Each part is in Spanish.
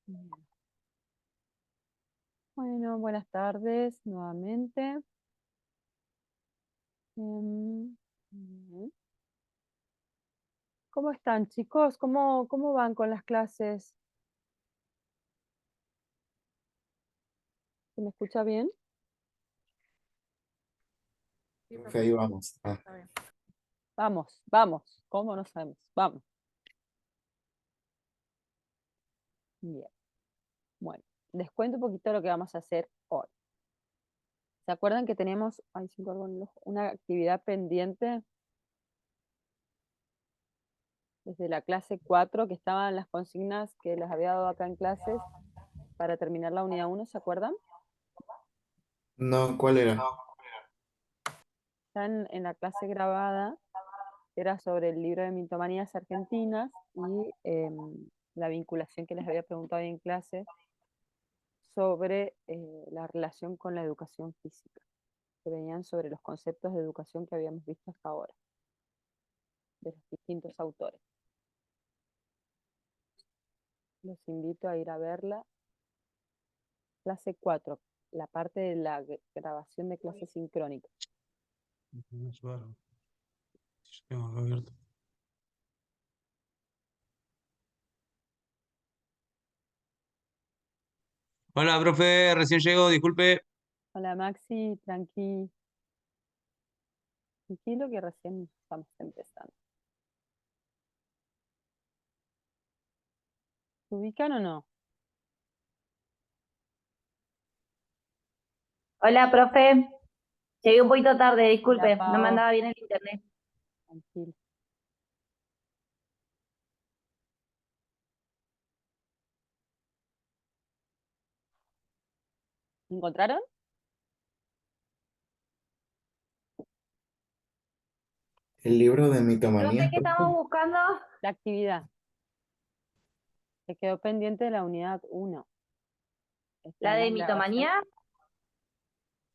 Bien. Bueno, buenas tardes nuevamente. Bien. ¿Cómo están, chicos? ¿Cómo van con las clases? ¿Se me escucha bien? Sí, Que ahí vamos. está bien. Vamos, vamos. ¿Cómo no sabemos? Vamos. Bien. Bueno, les cuento un poquito lo que vamos a hacer hoy. ¿Se acuerdan que tenemos, ay, se me colgó el ojo, una actividad pendiente desde la clase 4, que estaban las consignas que les había dado acá en clases para terminar la unidad 1? ¿Se acuerdan? No, ¿cuál era? Están en la clase grabada, que era sobre el libro de mitomanías argentinas y la vinculación que les había preguntado ahí en clase sobre la relación con la educación física, que venían sobre los conceptos de educación que habíamos visto hasta ahora, de los distintos autores. Los invito a ir a verla. Clase 4, la parte de la grabación de clase sincrónica. Hola, profe, recién llego, disculpe. Hola Maxi, tranquilo que recién estamos empezando. ¿Se ubican o no? Hola, profe. Llegué un poquito tarde, Hola disculpe, no me Pao, andaba bien el internet. tranquilo. ¿Encontraron? El libro de Profe, mitomanías, ¿qué estamos profe. buscando? La actividad. Se quedó pendiente de la unidad 1. Está ¿La en la de grabación. mitomanía?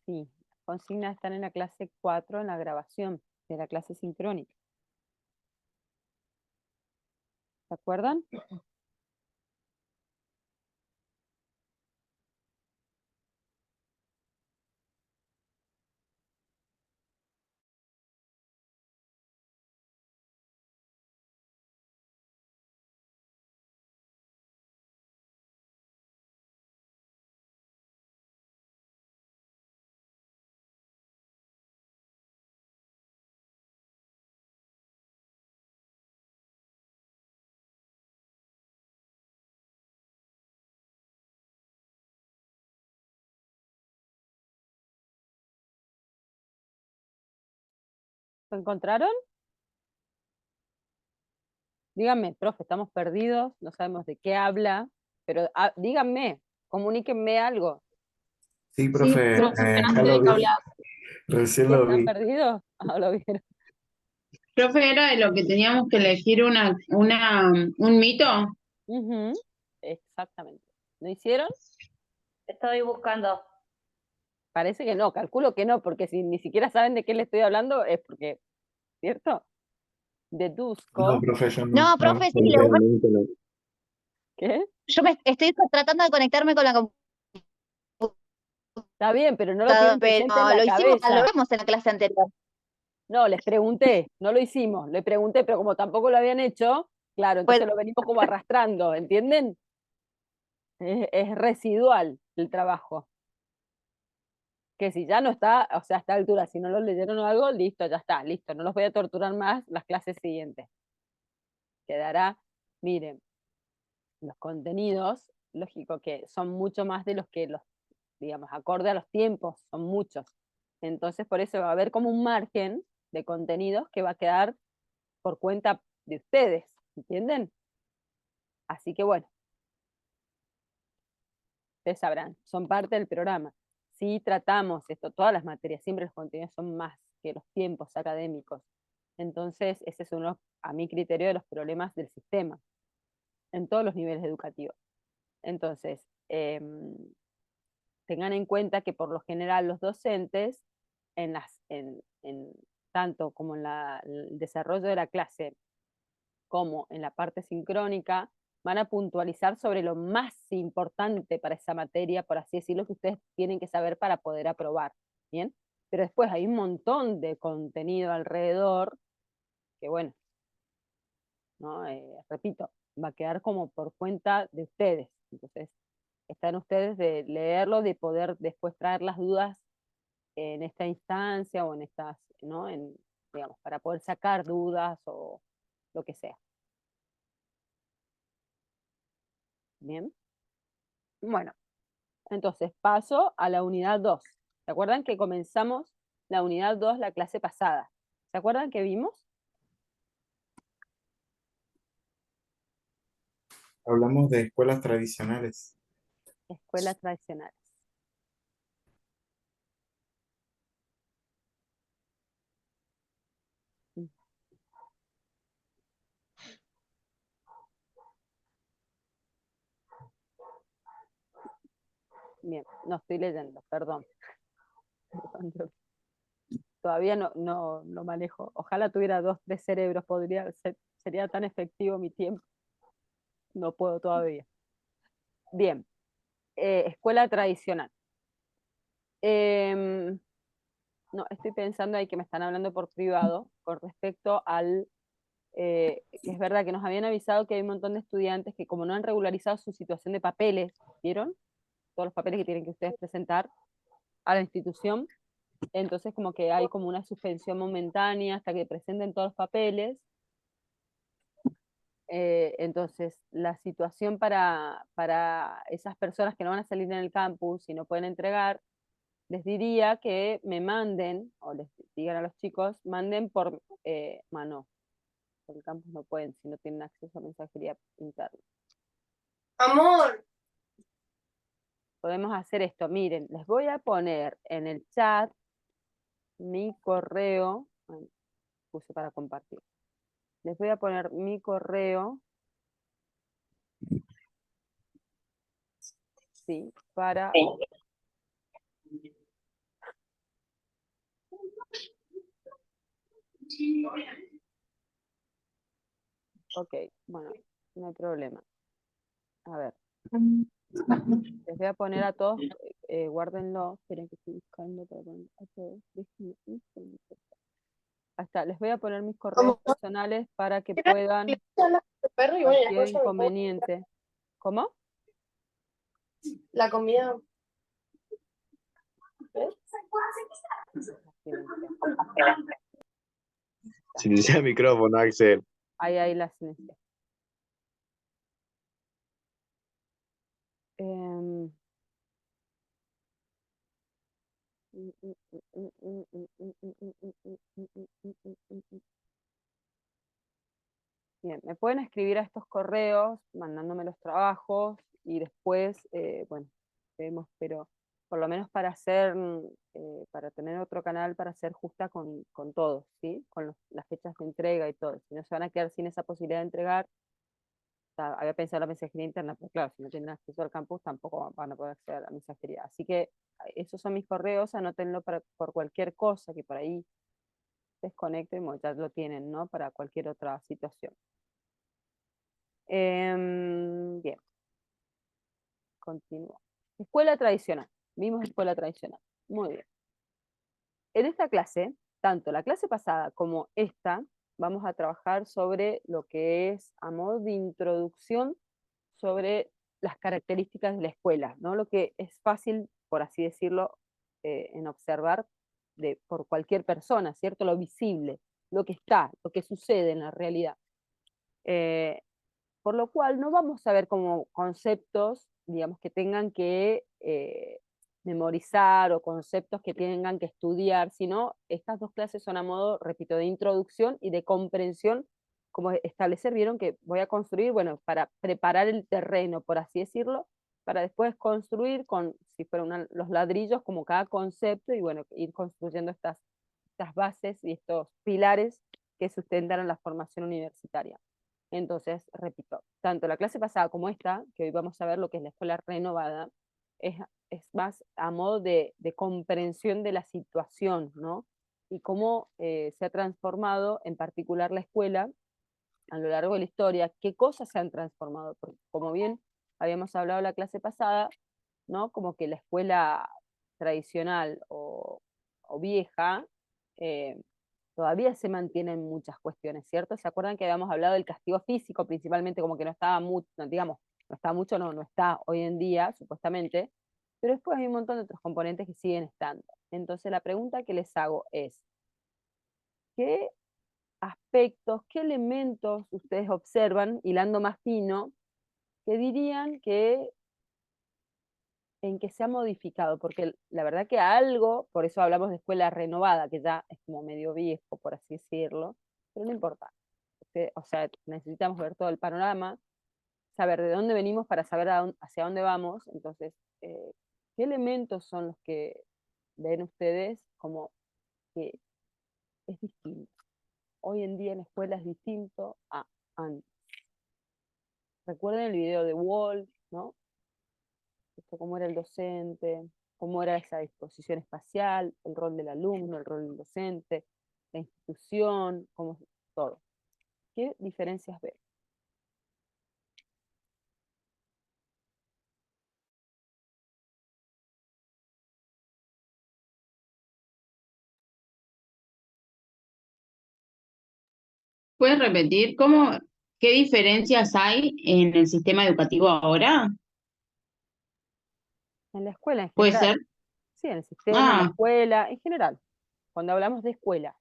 Sí, las consignas están en la clase 4 en la grabación de la clase sincrónica. ¿Se acuerdan? ¿Lo encontraron? Díganme, profe, estamos perdidos, no sabemos de qué habla, pero díganme, comuníquenme algo. Sí, Sí, profe, profe, no ya sé lo de qué vi. hablar. Recién ¿Sí lo están vi. perdidos? Ah, lo vieron. Profe, ¿era de lo que teníamos que elegir un mito? Ujú, exactamente. ¿Lo hicieron? Estoy buscando. Parece que no, calculo que no, porque si ni siquiera saben de qué le estoy hablando es porque, ¿cierto? No, Deduzco. profe, yo No, no profe, sí, encontré el link, no. ¿Qué? yo me estoy tratando de conectarme con la Está bien, pero no lo computadora, tienen presente en pero la lo hicimos, lo cabeza. vimos en la clase anterior. No, les pregunté, no lo hicimos, le pregunté, pero como tampoco lo habían hecho, claro, Pues, entonces lo venimos como arrastrando, ¿entienden? Es residual el trabajo. Que si ya no está, o sea, a esta altura, si no lo leyeron o algo, listo, ya está, listo, no los voy a torturar más las clases siguientes. Quedará, miren, los contenidos, lógico que son mucho más de los que los, digamos, acorde a los tiempos, son muchos. Entonces, por eso va a haber como un margen de contenidos que va a quedar por cuenta de ustedes, ¿entienden? Así que bueno, ustedes sabrán, son parte del programa. Si tratamos esto, todas las materias, siempre los contenidos son más que los tiempos académicos. Entonces, ese es uno, a mi criterio, de los problemas del sistema, en todos los niveles educativos. Entonces, tengan en cuenta que por lo general los docentes, tanto como en el desarrollo de la clase como en la parte sincrónica, van a puntualizar sobre lo más importante para esa materia, por así decirlo, que ustedes tienen que saber para poder aprobar, ¿bien? Pero después hay un montón de contenido alrededor que, bueno, ¿no? Repito, va a quedar como por cuenta de ustedes. Entonces, están ustedes de leerlo, de poder después traer las dudas en esta instancia o en estas, ¿no? Digamos, para poder sacar dudas o lo que sea. Bien. Bueno, entonces paso a la unidad 2. ¿Se acuerdan que comenzamos la unidad 2 la clase pasada? ¿Se acuerdan que vimos? Hablamos de escuelas tradicionales. Escuelas tradicionales. Bien, no estoy leyendo, perdón. Todavía no manejo. Ojalá tuviera 2, 3 cerebros, sería tan efectivo mi tiempo. No puedo todavía. Bien, escuela tradicional. No, estoy pensando ahí que me están hablando por privado con respecto al, que es verdad que nos habían avisado que hay un montón de estudiantes que como no han regularizado su situación de papeles, ¿vieron? Todos los papeles que tienen que ustedes presentar a la institución, entonces como que hay como una suspensión momentánea hasta que presenten todos los papeles. Entonces, la situación para esas personas que no van a salir en el campus y no pueden entregar, les diría que me manden, o les digan a los chicos, manden por mano. Por el campus no pueden si no tienen acceso a mensajería interna. Amor. Podemos hacer esto, miren, les voy a poner en el chat mi correo, puse para compartir. Les voy a poner mi correo, sí, para... Ok, bueno, no hay problema. A ver, les voy a poner a todos, guárdenlo, esperen que estoy buscando para poner a todos. Ahí está, les voy a poner mis correos personales para que puedan Perro y bueno, ya cualquier después yo me como inconveniente. ¿Cómo? la comida. ¿Ves? Silencia el micrófono, Axel. Ahí la silencia. Bien, me pueden escribir a estos correos mandándome los trabajos y después, bueno, vemos, pero por lo menos para hacer, para tener otro canal para ser justa con todos, ¿sí? Con las fechas de entrega y todo. Si no se van a quedar sin esa posibilidad de entregar, había pensado la mensajería interna, pero claro, si no tienen acceso al campus tampoco van a poder acceder a la mensajería. Así que esos son mis correos, anótenlo por cualquier cosa que por ahí desconecten, ya lo tienen, ¿no? Para cualquier otra situación. Bien, continúo. Escuela tradicional. Vimos escuela tradicional. Muy bien. En esta clase, tanto la clase pasada como esta, vamos a trabajar sobre lo que es a modo de introducción sobre las características de la escuela, ¿no? Lo que es fácil, por así decirlo, en observar por cualquier persona, ¿cierto? Lo visible, lo que está, lo que sucede en la realidad. Por lo cual no vamos a ver como conceptos, digamos, que tengan que memorizar o conceptos que tengan que estudiar, sino estas dos clases son a modo, repito, de introducción y de comprensión, como establecer, vieron que voy a construir, bueno, para preparar el terreno, por así decirlo, para después construir con, si fueran los ladrillos, como cada concepto, y bueno, ir construyendo estas bases y estos pilares que sustentan la formación universitaria. Entonces, repito, tanto la clase pasada como esta, que hoy vamos a ver lo que es la escuela renovada, es más a modo de comprensión de la situación, ¿no? Y cómo se ha transformado en particular la escuela a lo largo de la historia, qué cosas se han transformado. Porque como bien habíamos hablado en la clase pasada, ¿no? Como que la escuela tradicional o vieja todavía se mantienen muchas cuestiones, ¿cierto? ¿Se acuerdan que habíamos hablado del castigo físico principalmente, como que no estaba mucho, digamos, no está mucho, no está hoy en día, supuestamente, pero después hay un montón de otros componentes que siguen estando. Entonces la pregunta que les hago es, ¿qué aspectos, qué elementos ustedes observan, hilando más fino, que dirían que en que se ha modificado? Porque la verdad que algo, por eso hablamos de escuela renovada, que ya es como medio viejo, por así decirlo, pero no importa. O sea, necesitamos ver todo el panorama, saber de dónde venimos para saber hacia dónde vamos. Entonces, ¿qué elementos son los que ven ustedes como que es distinto? Hoy en día en la escuela es distinto a antes. Recuerden el video de Wolf, ¿no? Esto, cómo era el docente, cómo era esa disposición espacial, el rol del alumno, el rol del docente, la institución, cómo, todo. ¿Qué diferencias ven? ¿Puedes repetir qué diferencias hay en el sistema educativo ahora? En la escuela en ¿Puede general. ser? Sí, en el sistema, en la Ah, escuela, en general. Cuando hablamos de escuela.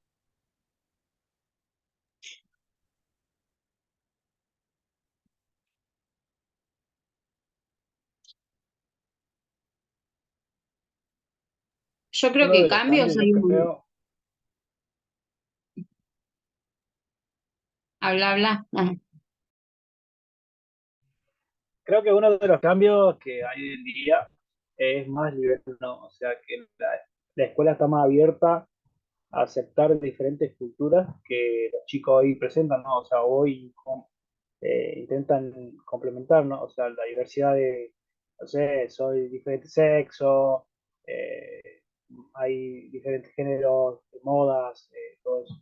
yo creo Uno que de los cambios cambios, hay yo un... creo, Habla. Ah. creo que uno de los cambios que hay hoy en día es más liberal, ¿no? O sea, que la escuela está más abierta a aceptar diferentes culturas que los chicos hoy presentan, ¿no? O sea, hoy intentan complementar, ¿no? O sea, la diversidad de, no sé, soy diferente sexo, eh, hay diferentes géneros, modas, todo eso.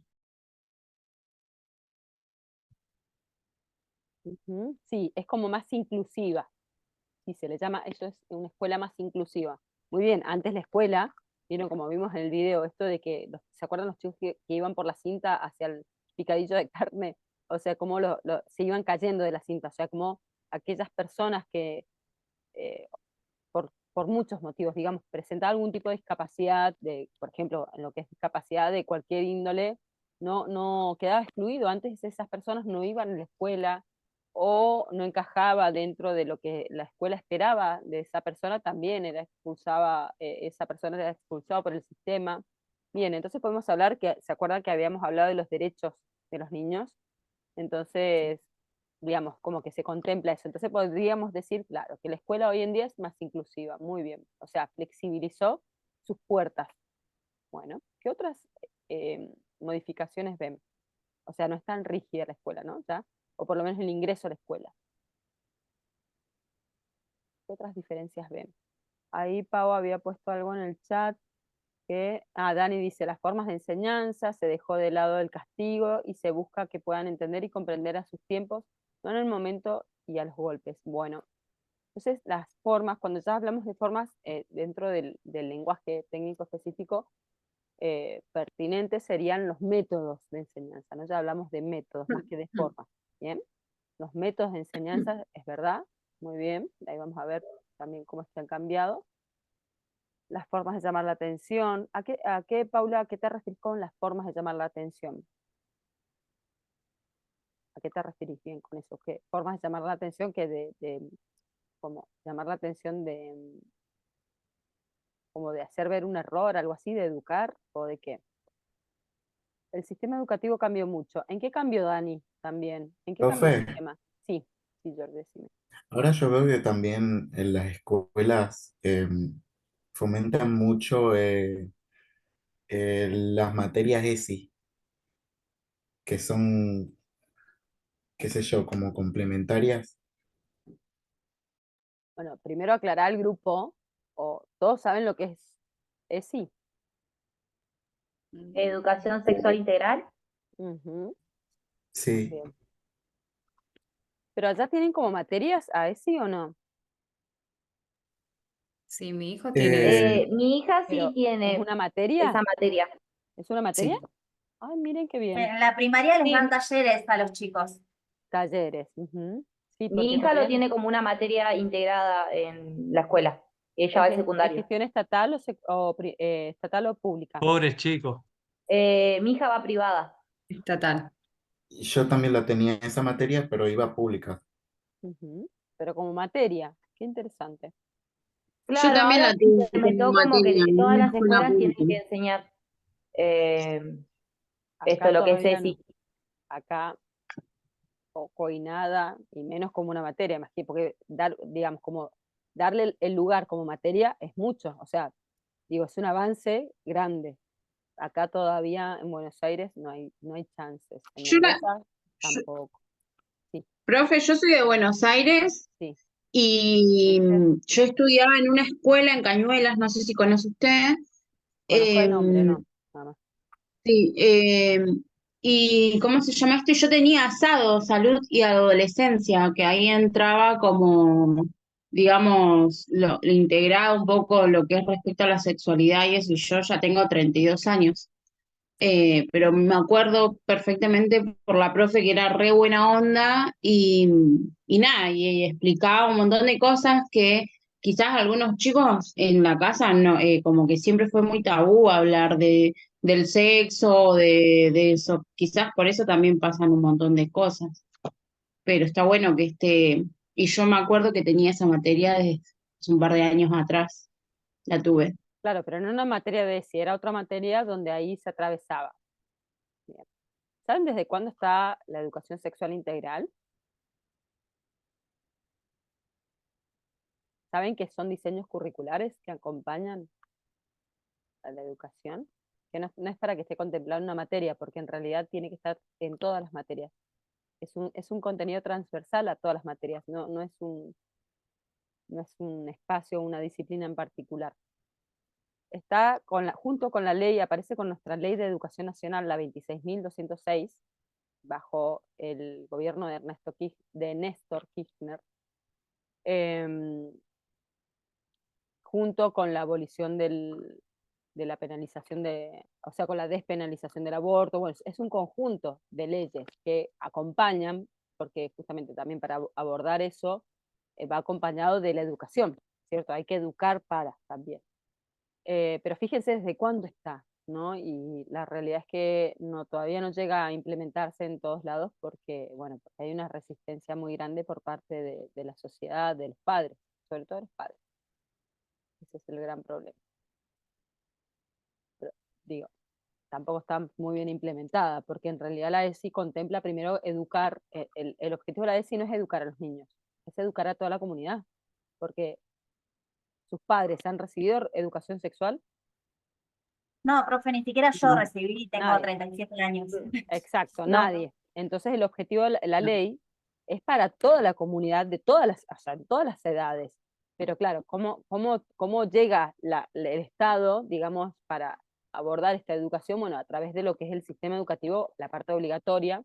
Ujú. Sí, es como más inclusiva. Sí, se le llama, eso es una escuela más inclusiva. Muy bien, antes la escuela, vieron como vimos en el video, esto de que, ¿se acuerdan los chicos que iban por la cinta hacia el picadillo de carne? O sea, cómo se iban cayendo de la cinta, o sea, como aquellas personas que, eh, por muchos motivos, digamos, presentaban algún tipo de discapacidad, por ejemplo, en lo que es discapacidad de cualquier índole, no quedaba excluido. Antes esas personas no iban a la escuela, o no encajaba dentro de lo que la escuela esperaba de esa persona, también esa persona era expulsada por el sistema. Bien, entonces podemos hablar ¿se acuerdan que habíamos hablado de los derechos de los niños? Entonces, digamos, como que se contempla eso. Entonces podríamos decir, claro, que la escuela hoy en día es más inclusiva, muy bien. O sea, flexibilizó sus puertas. Bueno, ¿qué otras modificaciones ven? O sea, no es tan rígida la escuela, ¿no? ¿Ya? O por lo menos el ingreso a la escuela. ¿Qué otras diferencias ven? Ahí Pau había puesto algo en el chat Dani dice, las formas de enseñanza, se dejó de lado el castigo y se busca que puedan entender y comprender a sus tiempos, no en el momento y a los golpes. Bueno, entonces las formas, cuando ya hablamos de formas dentro del lenguaje técnico específico, pertinentes serían los métodos de enseñanza, ¿no? Ya hablamos de métodos más que de formas, ¿bien? Los métodos de enseñanza, es verdad, muy bien, ahí vamos a ver también cómo están cambiados. Las formas de llamar la atención. Paula, a qué te referís con las formas de llamar la atención? ¿A qué te referís bien con eso? ¿Qué formas de llamar la atención que como llamar la atención como de hacer ver un error, algo así, de educar o de qué? El sistema educativo cambió mucho. ¿En qué cambió, Dani, también? ¿En qué cambió el Profe, sistema? Sí, sí, Jordi, decime. ahora yo veo que también en las escuelas fomentan mucho las materias ESI, que son, qué sé yo, como complementarias. Bueno, primero aclarar al grupo, o todos saben lo que es sí. Educación sexual integral. Ujú, Sí, bien. Pero allá tienen como materias a ESI o no, Sí, mi hijo tiene ese. Mi hija sí pero ¿es tiene una materia? esa materia. ¿Es una materia? Sí. Ay, miren qué bien. En la primaria les Sí. dan talleres a los chicos. Talleres. Ujú. Sí, Mi porque hija lo también tiene como una materia integrada en la escuela. Ella va ¿es al ¿es secundario. gestión estatal estatal o pública? Pobres chicos. Mi hija va privada. Estatal. Y yo también la tenía esa materia, pero iba pública. Ujú. Pero como materia, qué interesante. Yo Claro, también ahora la tuve como implementó como materia que en todas una las escuela escuelas tienen pública. que enseñar eh, Acá esto, lo que es todavía no. ESI. Acá poco y nada, y menos como una materia, más que porque digamos, como darle el lugar como materia es mucho, o sea, digo, es un avance grande. Acá todavía en Buenos Aires no hay chances. En Yo la, Mendoza yo- tampoco. Sí, profe, yo soy de Buenos Aires sí. y ¿Viste? yo estudiaba en una escuela en Cañuelas, no sé si conoce usted. Conozco de nombre, Em, no, nada más. sí, y ¿cómo se llama esto? Yo tenía asado, salud y adolescencia, que ahí entraba como, digamos, lo integraba un poco lo que es respecto a la sexualidad y eso, y yo ya tengo 32 años. Pero me acuerdo perfectamente por la profe que era re buena onda y nada, y explicaba un montón de cosas que quizás algunos chicos en la casa no, como que siempre fue muy tabú hablar del sexo, de eso, quizás por eso también pasan un montón de cosas, pero está bueno que esté, y yo me acuerdo que tenía esa materia desde hace un par de años atrás, la tuve. Claro, pero no una materia de ESI, era otra materia donde ahí se atravesaba. Bien. ¿Saben desde cuándo está la educación sexual integral? ¿Saben que son diseños curriculares que acompañan a la educación? Que no es para que esté contemplado en una materia, porque en realidad tiene que estar en todas las materias. Es un contenido transversal a todas las materias, no es un espacio o una disciplina en particular. Está junto con la ley, aparece con nuestra ley de educación nacional, la 26.206, bajo el gobierno de Néstor Kirchner, em, junto con la abolición de la penalización o sea, con la despenalización del aborto. Bueno, es un conjunto de leyes que acompañan, porque justamente también para abordar eso va acompañado de la educación, ¿cierto? Hay que educar para también. Pero fíjense desde cuándo está, ¿no? Y la realidad es que todavía no llega a implementarse en todos lados porque, bueno, porque hay una resistencia muy grande por parte de la sociedad, de los padres, sobre todo de los padres. Ese es el gran problema. Pero, digo, tampoco está muy bien implementada, porque en realidad la ESI contempla primero educar, el objetivo de la ESI no es educar a los niños, es educar a toda la comunidad, porque sus padres han recibido educación sexual. No, profe, ni siquiera yo No. recibí, tengo Nadie. 37 años. Exacto, No. nadie. Entonces el objetivo de la ley es para toda la comunidad, o sea, en todas las edades. Pero claro, ¿cómo llega el Estado, digamos, para abordar esta educación? Bueno, a través de lo que es el sistema educativo, la parte obligatoria,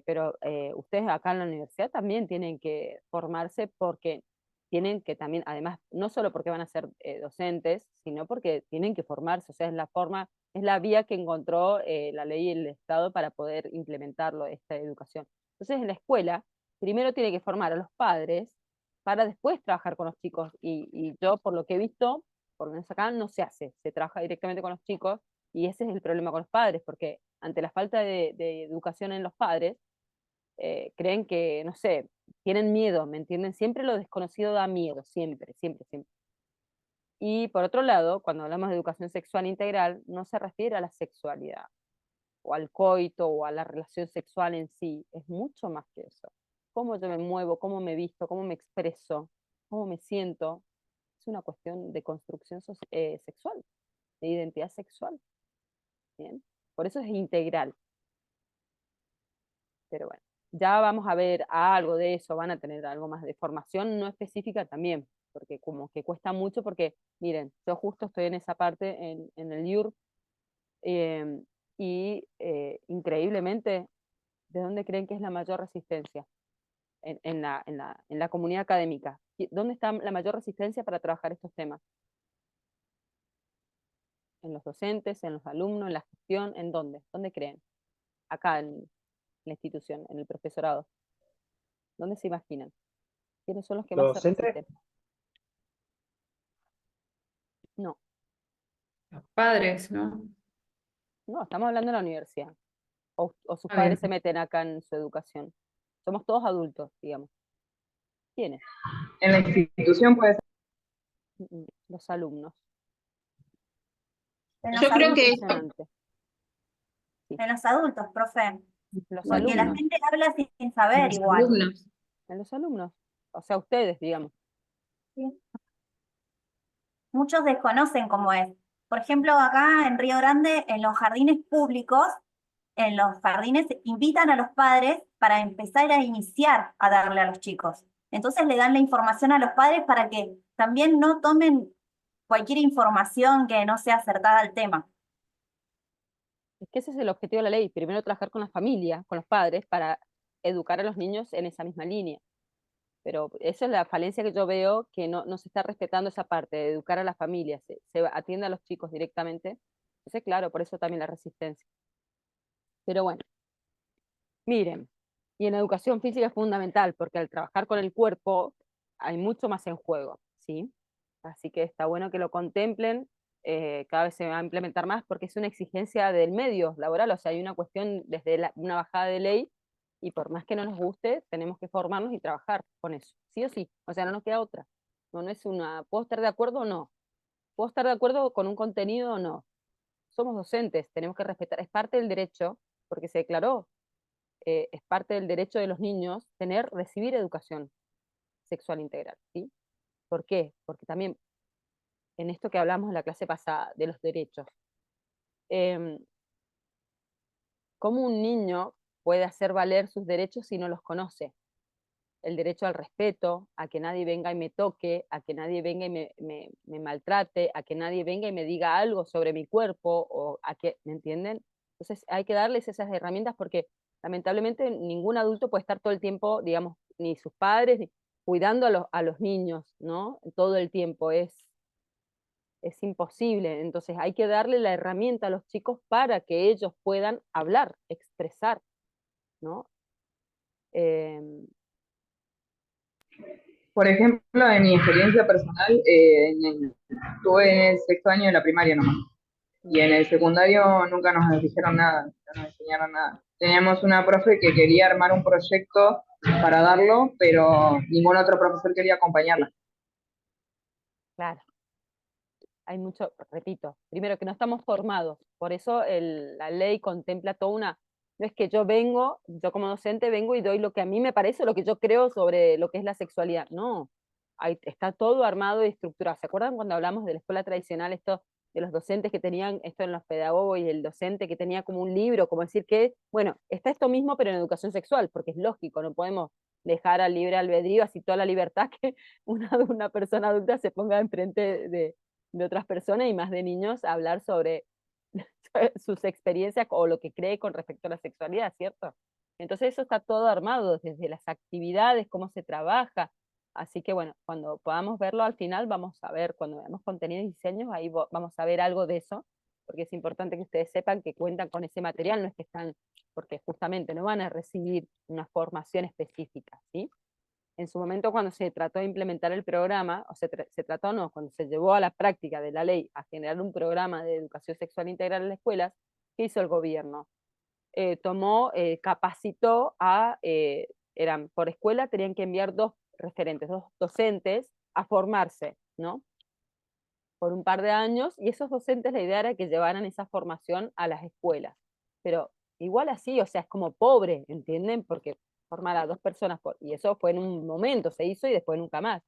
pero ustedes acá en la universidad también tienen que formarse porque tienen que también, además, no solo porque van a ser docentes, sino porque tienen que formarse, o sea, es la vía que encontró la ley y el Estado para poder implementarlo, esta educación. Entonces, en la escuela, primero tiene que formar a los padres para después trabajar con los chicos, y yo, por lo que he visto, por lo menos acá no se hace, se trabaja directamente con los chicos, y ese es el problema con los padres, porque ante la falta de educación en los padres, creen que, no sé, tienen miedo, ¿me entienden? Siempre lo desconocido da miedo, siempre, siempre, siempre. Y por otro lado, cuando hablamos de educación sexual integral, no se refiere a la sexualidad, o al coito, o a la relación sexual en sí, es mucho más que eso. Cómo yo me muevo, cómo me visto, cómo me expreso, cómo me siento, es una cuestión de construcción sexual, de identidad sexual. ¿Bien? Por eso es integral. Pero bueno, ya vamos a ver algo de eso, van a tener algo más de formación no específica también, porque como que cuesta mucho, porque miren, yo justo estoy en esa parte, en el IUR, y increíblemente, ¿de dónde creen que es la mayor resistencia? en la comunidad académica. ¿Dónde está la mayor resistencia para trabajar estos temas? ¿En los docentes, en los alumnos, en la gestión? ¿En dónde? ¿Dónde creen? Acá en la institución, en el profesorado. ¿Dónde se imaginan? ¿Quiénes son los que más se ¿Docentes? resisten? No, Los padres, ¿no? no, estamos hablando de la universidad. O sus Está padres bien. se meten acá en su educación. Somos todos adultos, digamos. ¿Quiénes? En la institución puede ser. Los alumnos. En Yo los creo adultos, que Impresionante. en los adultos, profe. Los Porque la alumnos. gente habla sin saber Los igual. alumnos. En los alumnos. O sea, ustedes, digamos. ¿Sí? Muchos desconocen cómo es. Por ejemplo, acá en Río Grande, en los jardines públicos, en los jardines invitan a los padres para empezar a iniciar a darle a los chicos. Entonces le dan la información a los padres para que también no tomen cualquier información que no sea acertada al tema. Es que ese es el objetivo de la ley. Primero trabajar con la familia, con los padres, para educar a los niños en esa misma línea. Pero esa es la falencia que yo veo, que no se está respetando esa parte de educar a la familia, se atiende a los chicos directamente. Entonces, claro, por eso también la resistencia. Pero bueno, miren, y en educación física es fundamental, porque al trabajar con el cuerpo hay mucho más en juego, ¿sí? Así que está bueno que lo contemplen, cada vez se va a implementar más, porque es una exigencia del medio laboral, o sea, hay una cuestión desde una bajada de ley, y por más que no nos guste, tenemos que formarnos y trabajar con eso, sí o sí, o sea, no nos queda otra. No es una, ¿puedo estar de acuerdo o no? ¿Puedo estar de acuerdo con un contenido o no? Somos docentes, tenemos que respetar, es parte del derecho, porque se declaró, es parte del derecho de los niños recibir educación sexual integral, ¿sí? ¿Por qué? Porque también en esto que hablamos en la clase pasada, de los derechos, ¿cómo un niño puede hacer valer sus derechos si no los conoce? El derecho al respeto, a que nadie venga y me toque, a que nadie venga y me maltrate, a que nadie venga y me diga algo sobre mi cuerpo, o a que, ¿me entienden? Entonces hay que darles esas herramientas, porque lamentablemente ningún adulto puede estar todo el tiempo, digamos, ni sus padres, cuidando a los niños, ¿no? Todo el tiempo es imposible. Entonces hay que darle la herramienta a los chicos para que ellos puedan hablar, expresar, ¿no? Por ejemplo, en mi experiencia personal, estuve en el sexto año de la primaria nomás. Y en el secundario nunca nos dijeron nada, no nos enseñaron nada. Teníamos una profe que quería armar un proyecto para darlo, pero ningún otro profesor quería acompañarla. Claro. Hay mucho, repito, primero que no estamos formados, por eso la ley contempla toda una, no es que yo como docente vengo y doy lo que a mí me parece, lo que yo creo sobre lo que es la sexualidad, no, está todo armado y estructurado. ¿Se acuerdan cuando hablamos de la escuela tradicional, esto de los docentes que tenían esto en los pedagogos y el docente que tenía como un libro, como decir que, bueno, está esto mismo pero en educación sexual, porque es lógico, no podemos dejar al libre albedrío, así toda la libertad que una persona adulta se ponga enfrente de otras personas y más de niños a hablar sobre sus experiencias o lo que cree con respecto a la sexualidad, ¿cierto? Entonces eso está todo armado, desde las actividades, cómo se trabaja. Así que bueno, cuando podamos verlo al final, vamos a ver, cuando veamos contenido y diseños, ahí vamos a ver algo de eso, porque es importante que ustedes sepan que cuentan con ese material, no es que están, porque justamente no van a recibir una formación específica, ¿sí? En su momento, cuando se trató de implementar el programa, o se trató no, cuando se llevó a la práctica de la ley a generar un programa de educación sexual integral en las escuelas, ¿qué hizo el gobierno? Capacitó eran por escuela, tenían que enviar 2 referentes, 2 docentes a formarse, ¿no? Por un par de años, y esos docentes la idea era que llevaran esa formación a las escuelas. Pero igual así, o sea, es como pobre, ¿entienden? Porque formar a 2 personas, y eso fue en un momento, se hizo y después nunca más.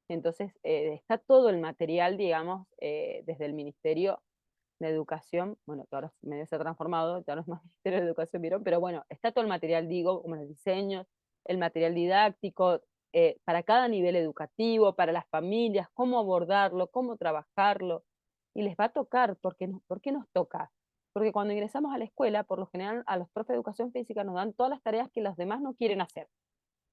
Entonces, está todo el material, digamos, desde el Ministerio de Educación, bueno, que ahora medio se ha transformado, ya no es más Ministerio de Educación, ¿vieron? Pero bueno, está todo el material, digo, como los diseños, el material didáctico, para cada nivel educativo, para las familias, cómo abordarlo, cómo trabajarlo, y les va a tocar, ¿por qué nos toca? Porque cuando ingresamos a la escuela, por lo general a los profes de educación física nos dan todas las tareas que los demás no quieren hacer.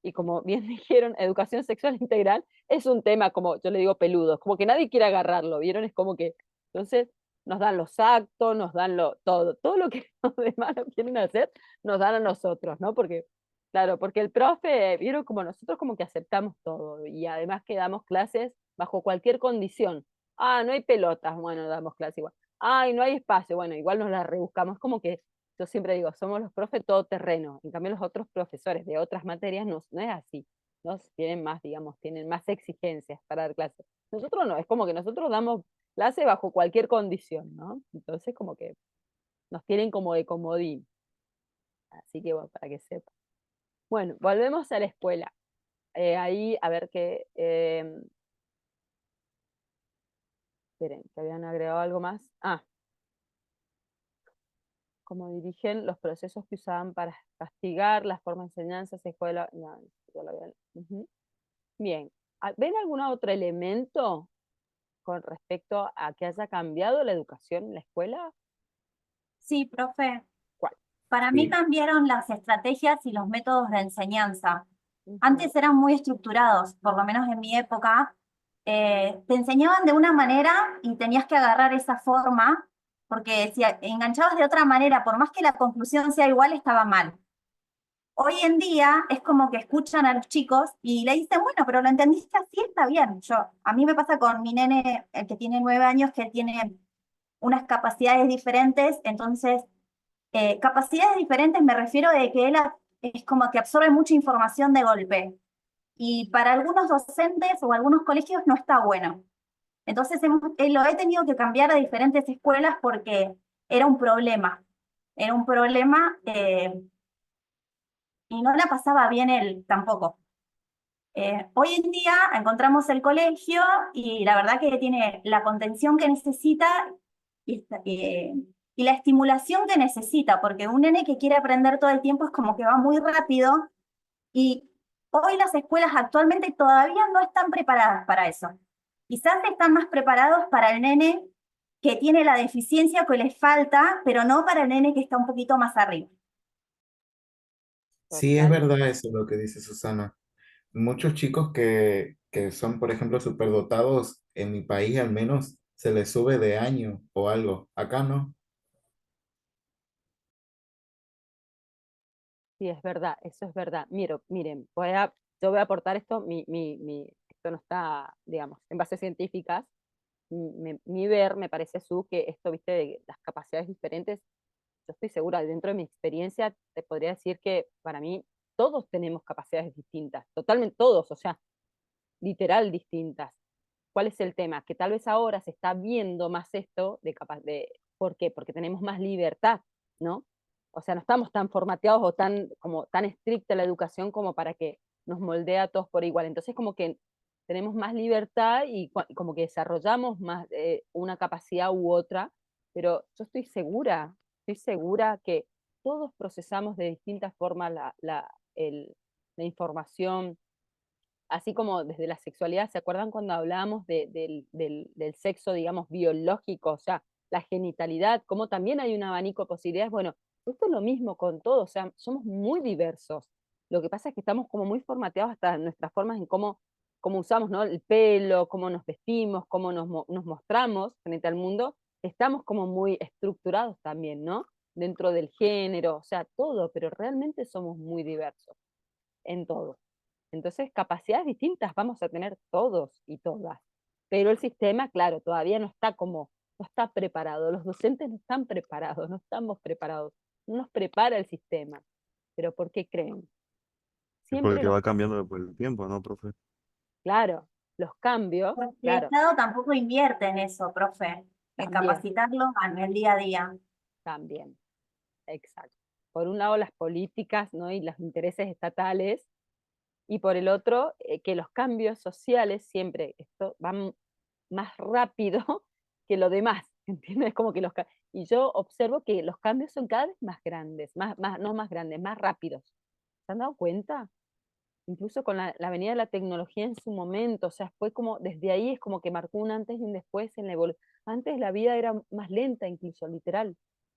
y como bien dijeron, educación sexual integral es un tema como, yo le digo peludo, como que nadie quiere agarrarlo, ¿vieron? Es como que, entonces, nos dan los actos, nos dan todo lo que los demás no quieren hacer, nos dan a nosotros, ¿no? Porque, claro, porque el profe, vieron como nosotros como que aceptamos todo, y además que damos clases bajo cualquier condición. Ah, no hay pelotas, bueno, damos clase igual. Ay, no hay espacio, bueno, igual nos la rebuscamos, como que yo siempre digo, somos los profes todoterreno, en cambio los otros profesores de otras materias no es así, ¿no? Tienen más, digamos, tienen más exigencias para dar clases. Nosotros no, es como que nosotros damos clase bajo cualquier condición, ¿no? Entonces como que nos tienen como de comodín, así que bueno, para que sepan. Bueno, volvemos a la escuela. Ahí, a ver qué, esperen, que habían agregado algo más. Ah, cómo dirigen los procesos que usaban para castigar, las formas de enseñanza, escuela. No, ya lo habían- ujú. Bien, ¿ven algún otro elemento con respecto a que haya cambiado la educación en la escuela? Sí, profe. ¿Cuál? Para mí Sí, cambiaron las estrategias y los métodos de enseñanza. Ujú. Antes eran muy estructurados, por lo menos en mi época. Te enseñaban de una manera y tenías que agarrar esa forma, porque si enganchabas de otra manera, por más que la conclusión sea igual, estaba mal. Hoy en día es como que escuchan a los chicos y le dicen, bueno, pero lo entendiste así, está bien. A mí me pasa con mi nene, el que tiene 9 años, que tiene unas capacidades diferentes, entonces, capacidades diferentes me refiero de que él es como que absorbe mucha información de golpe. Y para algunos docentes o algunos colegios no está bueno. Entonces lo he tenido que cambiar a diferentes escuelas porque era un problema. Era un problema y no la pasaba bien él tampoco. Hoy en día encontramos el colegio y la verdad que tiene la contención que necesita y la estimulación que necesita, porque un nene que quiere aprender todo el tiempo es como que va muy rápido y hoy las escuelas actualmente todavía no están preparadas para eso. Quizás están más preparados para el nene que tiene la deficiencia que le falta, pero no para el nene que está un poquito más arriba. sí, es Total. verdad eso lo que dice Susana. Muchos chicos que son, por ejemplo, superdotados, en mi país al menos, se les sube de año o algo. Acá no. Sí, es verdad, eso es verdad. Miren, yo voy a aportar esto, esto no está, digamos, en bases científicas. Mi ver, me parece, Su, que esto, viste, de las capacidades diferentes, yo estoy segura, dentro de mi experiencia, te podría decir que para mí todos tenemos capacidades distintas, totalmente todos, o sea, literal distintas. ¿Cuál es el tema? Que tal vez ahora se está viendo más esto ¿por qué? Porque tenemos más libertad, ¿no? O sea, no estamos tan formateados o tan estricta la educación como para que nos moldee a todos por igual. Entonces, como que tenemos más libertad y como que desarrollamos más una capacidad u otra, pero yo estoy segura que todos procesamos de distintas formas la información, así como desde la sexualidad. ¿Se acuerdan cuando hablábamos del sexo, digamos, biológico? O sea, la genitalidad, como también hay un abanico de posibilidades. Bueno, esto es lo mismo con todo, o sea, somos muy diversos. Lo que pasa es que estamos como muy formateados hasta en nuestras formas en cómo usamos, ¿no? El pelo, cómo nos vestimos, cómo nos mostramos frente al mundo. Estamos como muy estructurados también, ¿no? Dentro del género, o sea, todo, pero realmente somos muy diversos en todo. Entonces, capacidades distintas vamos a tener todos y todas. Pero el sistema, claro, todavía no está preparado. Los docentes no están preparados, no estamos preparados. No nos prepara el sistema. ¿Pero por qué creen? Es Siempre porque va cambiando después del tiempo, ¿no, profe? claro, los cambios, Porque el claro, Estado tampoco invierte en eso, profe, en también, capacitarlo en el día a día. también, exacto. Por un lado, las políticas, ¿no? Y los intereses estatales, y por el otro, que los cambios sociales siempre esto van más rápido que lo demás, ¿entiendes? Como que y yo observo que los cambios son cada vez más grandes, no más grandes, más rápidos. ¿Se han dado cuenta? Incluso con la venida de la tecnología en su momento, o sea, fue como, desde ahí es como que marcó un antes y un después en la evolución. Antes la vida era más lenta incluso, literal.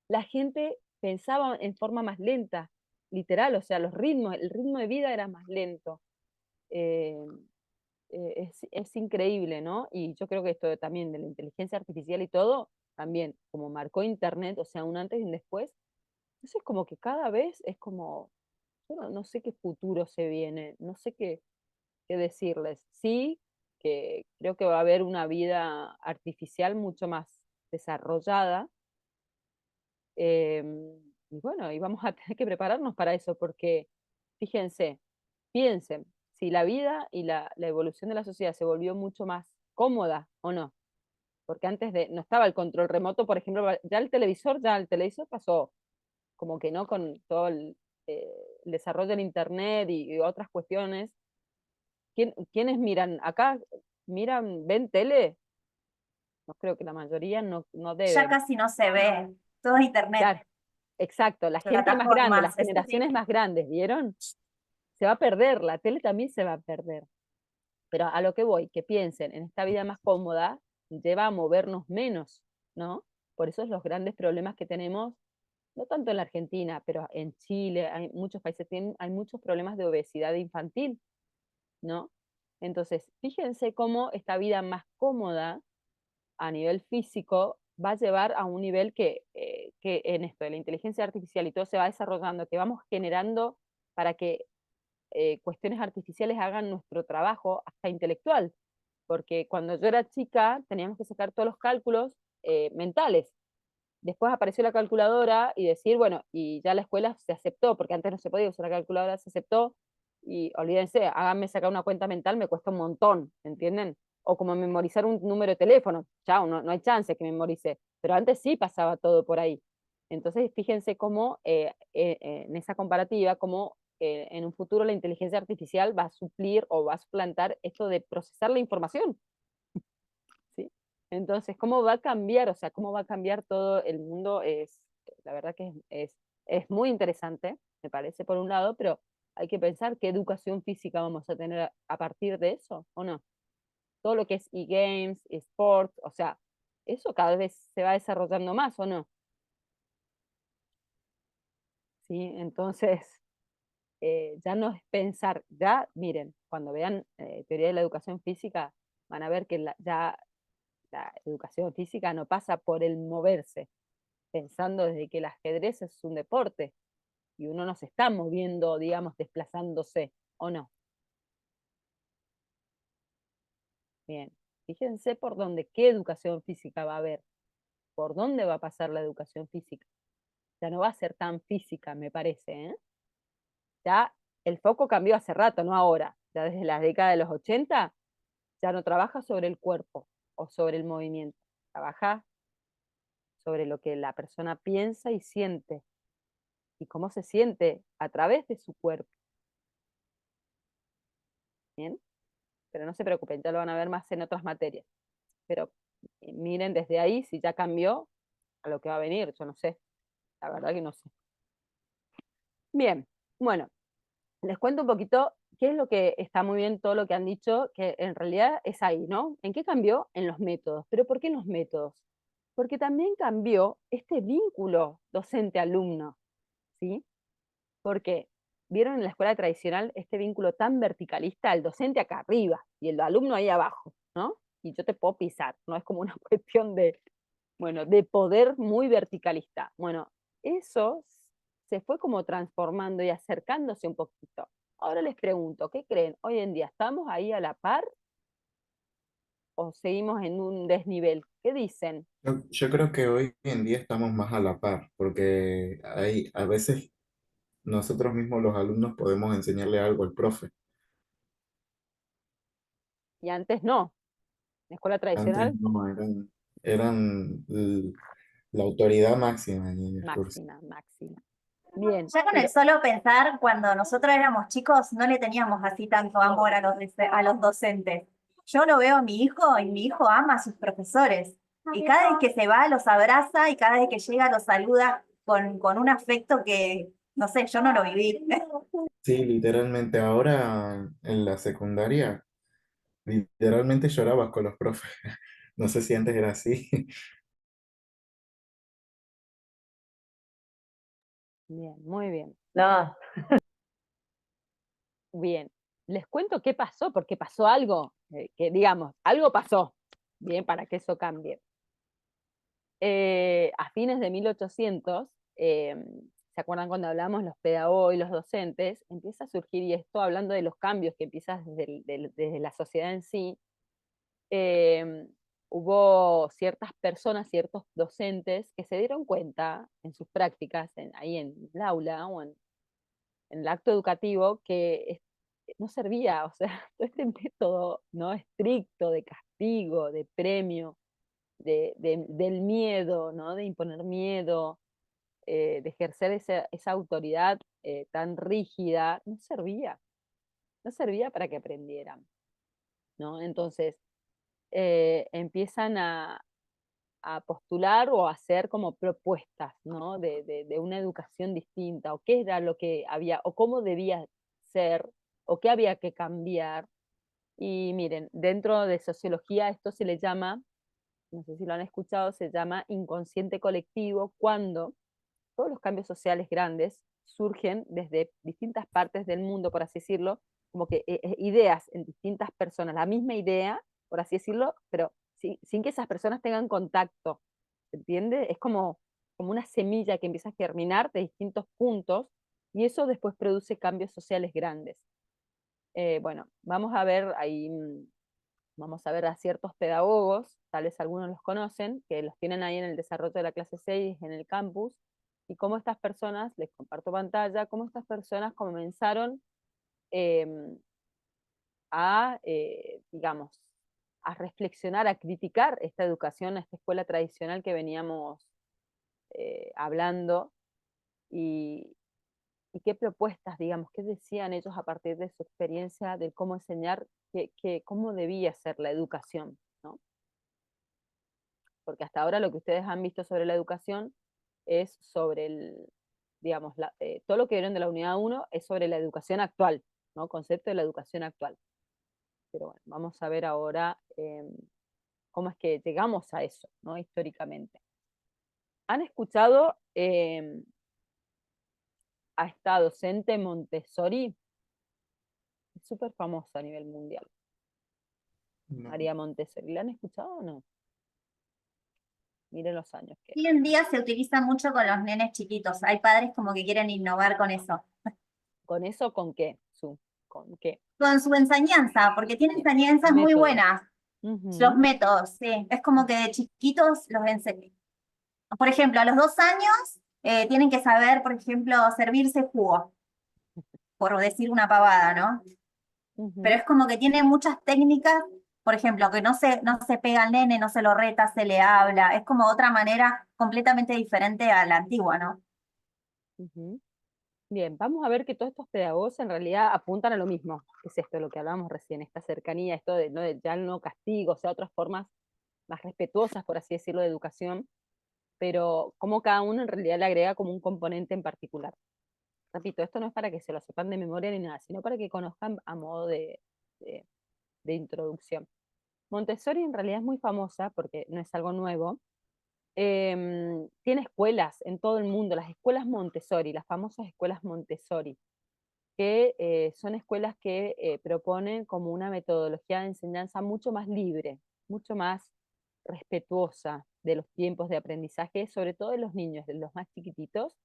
La gente pensaba en forma más lenta, literal, o sea, el ritmo de vida era más lento. Eh, es increíble, ¿no? Y yo creo que esto también de la inteligencia artificial y todo, también como marcó Internet, o sea, un antes y un después, entonces como que cada vez es como, yo no sé qué futuro se viene, no sé qué decirles. Sí, que creo que va a haber una vida artificial mucho más desarrollada. Y bueno, y vamos a tener que prepararnos para eso, porque fíjense, piensen, si la vida y la evolución de la sociedad se volvió mucho más cómoda o no, porque antes no estaba el control remoto, por ejemplo, ya el televisor pasó, como que no con todo el desarrollo del internet y otras cuestiones. ¿Quiénes miran? Acá miran, ven tele, no creo que la mayoría no Ya deben. casi no se ve, todo internet, Claro, exacto, la gente más grande, plataformas, las generaciones más grandes, ¿vieron? Se va a perder, la tele también se va a perder. Pero a lo que voy, que piensen, en esta vida más cómoda, lleva a movernos menos, ¿no? Por eso es los grandes problemas que tenemos, no tanto en la Argentina, pero en Chile, hay muchos países hay muchos problemas de obesidad infantil, ¿no? Entonces, fíjense cómo esta vida más cómoda a nivel físico va a llevar a un nivel que en esto de la inteligencia artificial y todo se va desarrollando, que vamos generando para que cuestiones artificiales hagan nuestro trabajo hasta intelectual. Porque cuando yo era chica teníamos que sacar todos los cálculos mentales. Después apareció la calculadora y decir, bueno, y ya la escuela se aceptó, porque antes no se podía usar la calculadora, se aceptó, y olvídense, háganme sacar una cuenta mental, me cuesta un montón, ¿entienden? O como memorizar un número de teléfono, chao, no hay chance que memorice, pero antes sí pasaba todo por ahí. Entonces, fíjense cómo en esa comparativa, cómo en un futuro la inteligencia artificial va a suplir o va a suplantar esto de procesar la información. ¿Sí? Entonces, ¿cómo va a cambiar? O sea, ¿cómo va a cambiar todo el mundo? La verdad que es muy interesante, me parece, por un lado, pero hay que pensar qué educación física vamos a tener a partir de eso, ¿o no? Todo lo que es e-games, esports, o sea, eso cada vez se va desarrollando más, ¿o no? ¿Sí? Entonces, ya no es pensar, ya miren, cuando vean teoría de la educación física, van a ver que ya la educación física no pasa por el moverse, pensando desde que el ajedrez es un deporte y uno no se está moviendo, digamos, desplazándose, ¿o no? Bien, fíjense por dónde, qué educación física va a haber, por dónde va a pasar la educación física. Ya no va a ser tan física, me parece, ¿eh? Ya el foco cambió hace rato, no ahora. Ya desde la década de los 80 ya no trabaja sobre el cuerpo o sobre el movimiento, trabaja sobre lo que la persona piensa y siente, y cómo se siente a través de su cuerpo. ¿Bien? Pero no se preocupen, ya lo van a ver más en otras materias. Pero miren desde ahí si ya cambió a lo que va a venir, yo no sé, la verdad que no sé. Bien, bueno, les cuento un poquito qué es lo que está muy bien todo lo que han dicho, que en realidad es ahí, ¿no? ¿En qué cambió? En los métodos. ¿Pero por qué en los métodos? Porque también cambió este vínculo docente-alumno, ¿sí? Porque vieron en la escuela tradicional este vínculo tan verticalista, el docente acá arriba y el alumno ahí abajo, ¿no? Y yo te puedo pisar, no es como una cuestión bueno, de poder muy verticalista. Bueno, eso se fue como transformando y acercándose un poquito. Ahora les pregunto, ¿qué creen? Hoy en día, ¿estamos ahí a la par o seguimos en un desnivel? ¿Qué dicen? Yo creo que hoy en día estamos más a la par, porque a veces nosotros mismos los alumnos podemos enseñarle algo al profe. Y antes no, en la escuela Antes tradicional, no, eran la autoridad máxima en el curso. máxima, máxima. Bien, Ya con el pero solo pensar, cuando nosotros éramos chicos, no le teníamos así tanto amor a los docentes. Yo lo veo a mi hijo y mi hijo ama a sus profesores. Y cada vez que se va, los abraza y cada vez que llega, los saluda con un afecto que, no sé, yo no lo viví. Sí, literalmente ahora en la secundaria, literalmente llorabas con los profes. No sé si antes era así. bien, muy bien. No, Bien, les cuento qué pasó, porque pasó algo, que digamos, algo pasó, bien, para que eso cambie. A fines de 1800, ¿se acuerdan cuando hablamos los pedagogos y los docentes? Empieza a surgir, y esto hablando de los cambios que empiezan desde la sociedad en sí, eh, hubo ciertas personas, ciertos docentes que se dieron cuenta en sus prácticas, ahí en el aula o en el acto educativo, que no servía, o sea, todo este método no estricto de castigo, de premio, del miedo, ¿no? De imponer miedo, de ejercer esa autoridad tan rígida, no servía para que aprendieran, ¿no? Entonces, empiezan a postular o a hacer como propuestas, ¿no? De una educación distinta, o qué era lo que había, o cómo debía ser, o qué había que cambiar. Y miren, dentro de sociología esto se le llama, no sé si lo han escuchado, se llama inconsciente colectivo, cuando todos los cambios sociales grandes surgen desde distintas partes del mundo, por así decirlo, como que ideas en distintas personas, la misma idea, por así decirlo, pero sin que esas personas tengan contacto, ¿se entiende? Es como una semilla que empieza a germinar de distintos puntos, y eso después produce cambios sociales grandes. Bueno, vamos a ver ahí, vamos a ver a ciertos pedagogos, tal vez algunos los conocen, que los tienen ahí en el desarrollo de la clase 6 en el campus, y cómo estas personas, les comparto pantalla, cómo estas personas comenzaron eh, digamos, a reflexionar, a criticar esta educación, esta escuela tradicional que veníamos hablando, y qué propuestas, digamos, qué decían ellos a partir de su experiencia de cómo enseñar, cómo debía ser la educación, ¿no? Porque hasta ahora lo que ustedes han visto sobre la educación es sobre digamos, todo lo que vieron de la unidad 1 es sobre la educación actual, ¿no? Concepto de la educación actual. Pero bueno, vamos a ver ahora cómo es que llegamos a eso, ¿no? Históricamente. ¿Han escuchado a esta docente Montessori? Es súper famosa a nivel mundial. No. María Montessori. ¿La han escuchado o no? Miren los años que... Hoy en día se utiliza mucho con los nenes chiquitos. Hay padres como que quieren innovar con eso. ¿Con eso con qué? ¿Con qué? Con su enseñanza, porque tiene Bien. enseñanzas muy Métodos. buenas. Los métodos, sí. Es como que de chiquitos los enseñan. Por ejemplo, a los 2 años tienen que saber, por ejemplo, servirse jugo, por decir una pavada, ¿no? Pero es como que tiene muchas técnicas, por ejemplo, que no se pega al nene, no se lo reta, se le habla. Es como otra manera completamente diferente a la antigua, ¿no? Bien, vamos a ver que todos estos pedagogos en realidad apuntan a lo mismo, que es esto, lo que hablábamos recién, esta cercanía, esto de, ¿no? de ya no castigo, o sea, otras formas más respetuosas, por así decirlo, de educación, pero como cada uno en realidad le agrega como un componente en particular. Repito, esto no es para que se lo sepan de memoria ni nada, sino para que conozcan a modo de introducción. Montessori en realidad es muy famosa, porque no es algo nuevo. Tiene escuelas en todo el mundo, las escuelas Montessori, las famosas escuelas Montessori, que son escuelas que proponen como una metodología de enseñanza mucho más libre, mucho más respetuosa de los tiempos de aprendizaje, sobre todo de los niños, de los más chiquititos.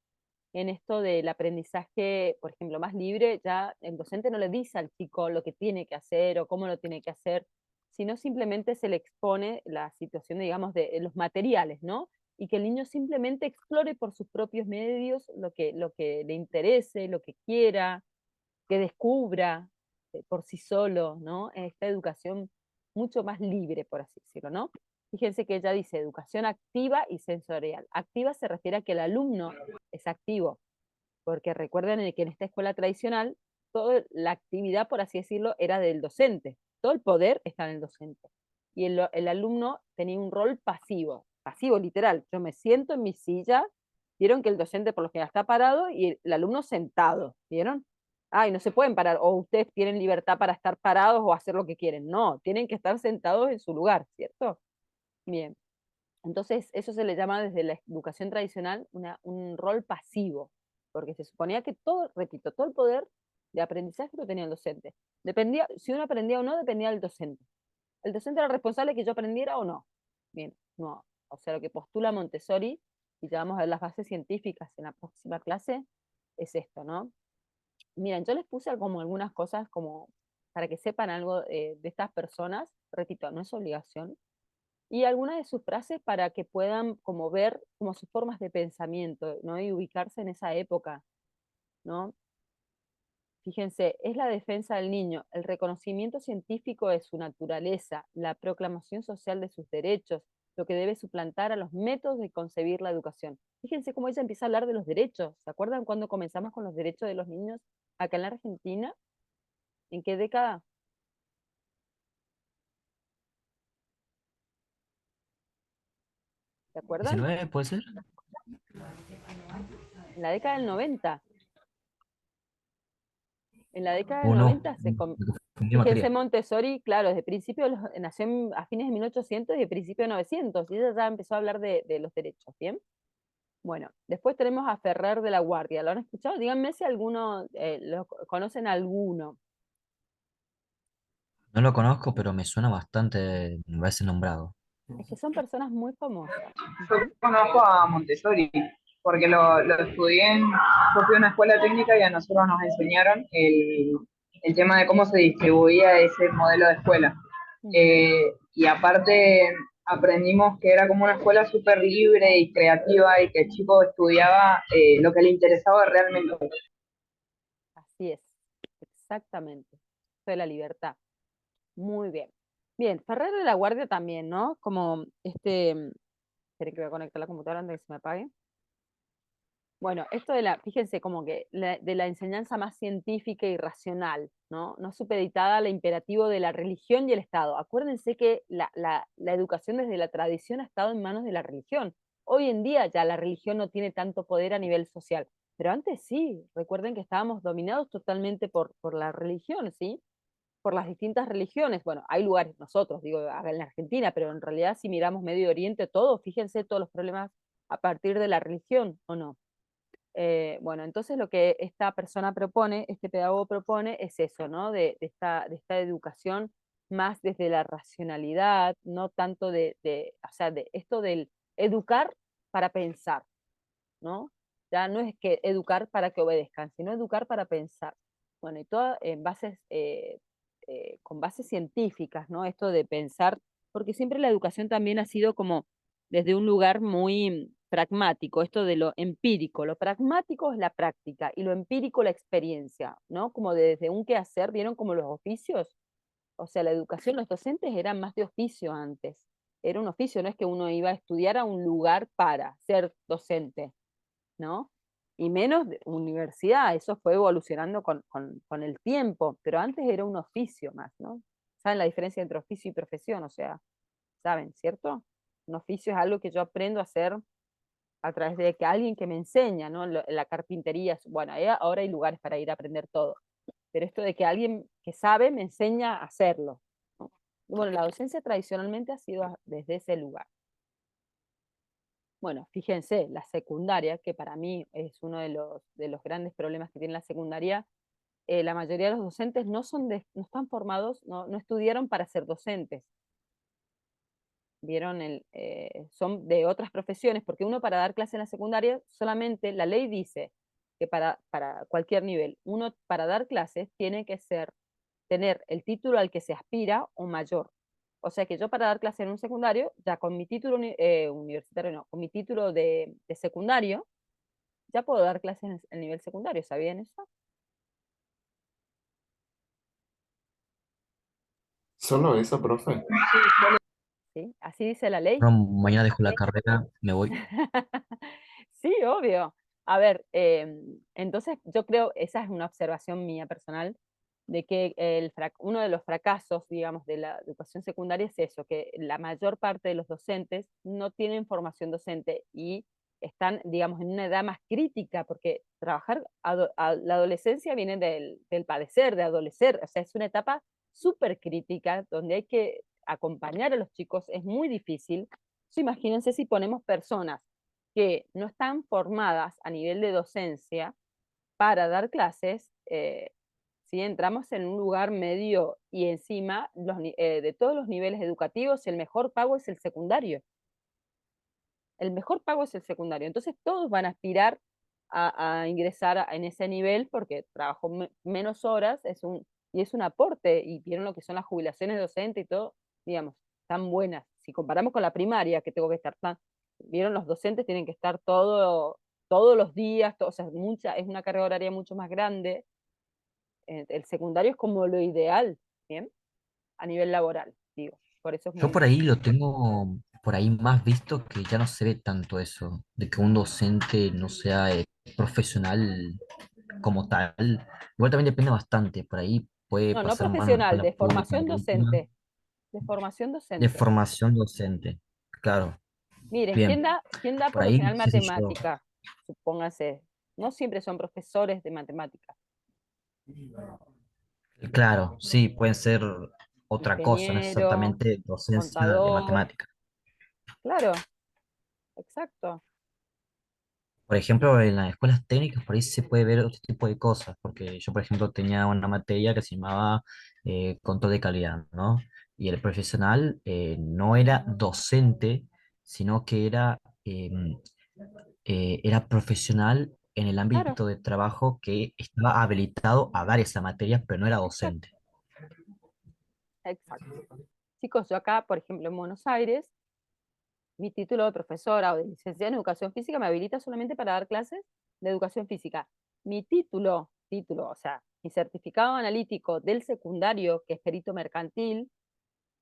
En esto del aprendizaje, por ejemplo, más libre, ya el docente no le dice al chico lo que tiene que hacer o cómo lo tiene que hacer, sino simplemente se le expone la situación, digamos, de los materiales, ¿no? Y que el niño simplemente explore por sus propios medios lo que le interese, lo que quiera, que descubra por sí solo, ¿no? Esta educación mucho más libre, por así decirlo, ¿no? Fíjense que ella dice educación activa y sensorial. Activa se refiere a que el alumno es activo, porque recuerden que en esta escuela tradicional toda la actividad, por así decirlo, era del docente. Todo el poder está en el docente. Y el alumno tenía un rol pasivo, pasivo literal. Yo me siento en mi silla, vieron que el docente por lo general está parado y el alumno sentado, ¿vieron? Ay, no se pueden parar, o ustedes tienen libertad para estar parados o hacer lo que quieren. No, tienen que estar sentados en su lugar, ¿cierto? Bien. Entonces, eso se le llama desde la educación tradicional un rol pasivo, porque se suponía que todo, repito, todo el poder de aprendizaje lo tenía el docente. Dependía, si uno aprendía o no, dependía del docente. El docente era responsable de que yo aprendiera o no. Bien, no. O sea, lo que postula Montessori, y ya vamos a ver las bases científicas en la próxima clase, es esto, ¿no? Miren, yo les puse como algunas cosas como para que sepan algo de estas personas, repito, no es obligación, y algunas de sus frases para que puedan como ver como sus formas de pensamiento, ¿no? Y ubicarse en esa época, ¿no? Fíjense, es la defensa del niño, el reconocimiento científico de su naturaleza, la proclamación social de sus derechos, lo que debe suplantar a los métodos de concebir la educación. Fíjense cómo ella empieza a hablar de los derechos. ¿Se acuerdan cuando comenzamos con los derechos de los niños acá en la Argentina? ¿En qué década? ¿Se acuerdan? 19, ¿puede ser? En la década del 90. En la década del ¿O no? 90 Me confundí de fíjense, materia. Montessori, claro, desde principio nació a fines de 1800 y de principio de 900, y ella ya empezó a hablar de los derechos, ¿bien? Bueno, después tenemos a Ferrer de la Guardia. ¿Lo han escuchado? Díganme si alguno, lo conocen alguno. No lo conozco, pero me suena bastante, me parece nombrado. Es que son personas muy famosas. Yo conozco a Montessori, porque lo estudié yo fui a una escuela técnica y a nosotros nos enseñaron el tema de cómo se distribuía ese modelo de escuela. Y aparte aprendimos que era como una escuela súper libre y creativa y que el chico estudiaba lo que le interesaba realmente. Así es, exactamente. Esto de la libertad. Muy bien. Bien, Ferrer de la Guardia también, ¿no? Como esperen que voy a conectar la computadora antes de que se me apague. Bueno, esto fíjense, como que de la enseñanza más científica y racional, ¿no? No supeditada al imperativo de la religión y el Estado. Acuérdense que la educación desde la tradición ha estado en manos de la religión. Hoy en día ya la religión no tiene tanto poder a nivel social, pero antes sí. Recuerden que estábamos dominados totalmente por la religión, ¿sí? Por las distintas religiones. Bueno, hay lugares, nosotros, digo, acá en la Argentina, pero en realidad si miramos Medio Oriente, todo, fíjense todos los problemas a partir de la religión, ¿o no? Bueno, entonces lo que esta persona propone, este pedagogo propone, es eso, ¿no? De esta educación más desde la racionalidad, no tanto o sea, de esto del educar para pensar, ¿no? Ya no es que educar para que obedezcan, sino educar para pensar. Bueno, y todo en bases, con bases científicas, ¿no? Esto de pensar, porque siempre la educación también ha sido como desde un lugar muy pragmático, esto de lo empírico. Lo pragmático es la práctica y lo empírico la experiencia, ¿no? Como desde un quehacer, ¿vieron como los oficios? O sea, la educación, los docentes eran más de oficio antes. Era un oficio, no es que uno iba a estudiar a un lugar para ser docente, ¿no? Y menos de universidad, eso fue evolucionando con el tiempo, pero antes era un oficio más, ¿no? ¿Saben la diferencia entre oficio y profesión? O sea, ¿saben, cierto? Un oficio es algo que yo aprendo a hacer a través de que alguien que me enseña, ¿no? La carpintería, bueno, ahora hay lugares para ir a aprender todo, pero esto de que alguien que sabe me enseña a hacerlo, ¿no? Y bueno, la docencia tradicionalmente ha sido desde ese lugar. Bueno, fíjense, la secundaria, que para mí es uno de los grandes problemas que tiene la secundaria, la mayoría de los docentes no están formados, no estudiaron para ser docentes. Vieron son de otras profesiones, porque uno para dar clase en la secundaria, solamente la ley dice que para cualquier nivel, uno para dar clases tiene que tener el título al que se aspira o mayor. O sea que yo para dar clase en un secundario, ya con mi título universitario, no, con mi título de secundario, ya puedo dar clases en el nivel secundario. ¿Sabían eso? Solo eso, profe. ¿Sí? Así dice la ley. No, mañana dejo la carrera, me voy. Sí, obvio. A ver, entonces yo creo, esa es una observación mía personal, de que uno de los fracasos, digamos, de la educación secundaria es eso, que la mayor parte de los docentes no tienen formación docente y están, digamos, en una edad más crítica, porque trabajar la adolescencia viene del padecer, de adolecer, o sea, es una etapa súper crítica, donde hay que acompañar a los chicos, es muy difícil. Entonces, imagínense si ponemos personas que no están formadas a nivel de docencia, para dar clases, ¿sí? Entramos en un lugar medio y encima de todos los niveles educativos el mejor pago es el secundario. El mejor pago es el secundario. Entonces todos van a aspirar a ingresar en ese nivel porque trabajo menos horas y es un aporte. Y vieron lo que son las jubilaciones docentes y todo, digamos, tan buenas. Si comparamos con la primaria, que tengo que estar vieron, los docentes tienen que estar todos los días, o sea, es una carga horaria mucho más grande. El secundario es como lo ideal, ¿bien? A nivel laboral, digo. Por eso es Yo muy por bueno. ahí lo tengo por ahí más visto que ya no se ve tanto eso, de que un docente no sea profesional como tal. Igual también depende bastante, por ahí puede No, no pasar más en la profesional, escuela de pública formación marítima, docente. De formación de docente. formación docente. Claro, Miren, bien, quién da por por lo ahí, general qué sé yo, matemática? Supóngase. No siempre son profesores de matemáticas. claro, sí, pueden ser otra cosa, no Ingeniero, exactamente docencia de contador. matemática. Claro, exacto. Por ejemplo, en las escuelas técnicas por ahí se puede ver otro tipo de cosas, porque yo, por ejemplo, tenía una materia que se llamaba control de calidad, ¿no? Y el profesional no era docente, sino que era profesional en el Claro, ámbito de trabajo que estaba habilitado a dar esa materia, pero no era exacto, docente. exacto. Chicos, yo acá, por ejemplo, en Buenos Aires, mi título de profesora o de licenciada en educación física me habilita solamente para dar clases de educación física. Mi título, o sea, mi certificado analítico del secundario, que es perito mercantil,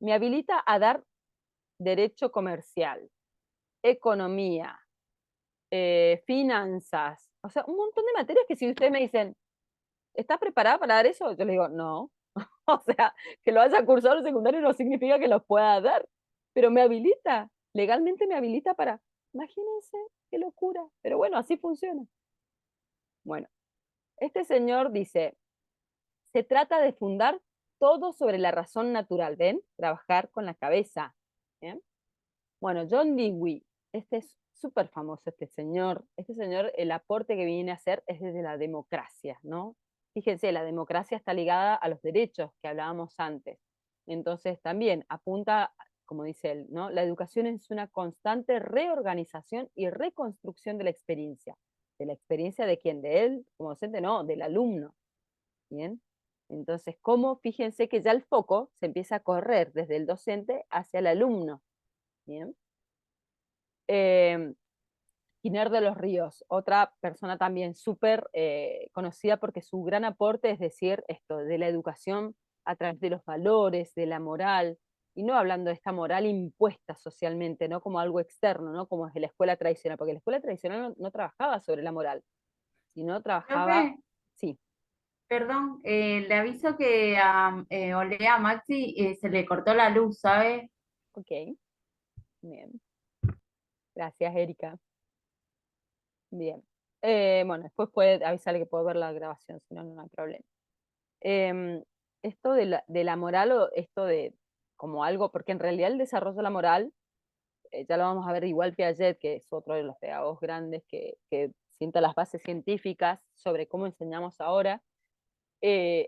me habilita a dar derecho comercial, economía, finanzas, o sea, un montón de materias que si ustedes me dicen, ¿estás preparada para dar eso? Yo le digo, no. O sea, que lo haya cursado en secundario no significa que lo pueda dar, pero me habilita, legalmente me habilita para, imagínense, qué locura, pero bueno, así funciona. Bueno, este señor dice, se trata de fundar todo sobre la razón natural, ¿ven? Trabajar con la cabeza, ¿bien? Bueno, John Dewey, este es súper famoso, este señor, el aporte que viene a hacer es desde la democracia, ¿no? Fíjense, la democracia está ligada a los derechos que hablábamos antes. Entonces también apunta, como dice él, ¿no? La educación es una constante reorganización y reconstrucción de la experiencia. ¿De la experiencia de quién? ¿De él como docente? No, del alumno. ¿Bien? Entonces, ¿cómo? Fíjense que ya el foco se empieza a correr desde el docente hacia el alumno. ¿Bien? Giner de los Ríos, otra persona también súper conocida porque su gran aporte es decir esto, de la educación a través de los valores, de la moral, y no hablando de esta moral impuesta socialmente, no como algo externo, ¿no? Como es de la escuela tradicional, porque la escuela tradicional no trabajaba sobre la moral, sino trabajaba, Profe, sí, perdón, le aviso que a Olea Maxi se le cortó la luz, ¿sabe? ok, bien, gracias Erika, bien. Bueno, después puede avisarle que puedo ver la grabación, si no, no hay problema. Esto de la moral o esto de como algo, porque en realidad el desarrollo de la moral, ya lo vamos a ver igual Piaget, que es otro de los pedagogos grandes que sienta las bases científicas sobre cómo enseñamos ahora,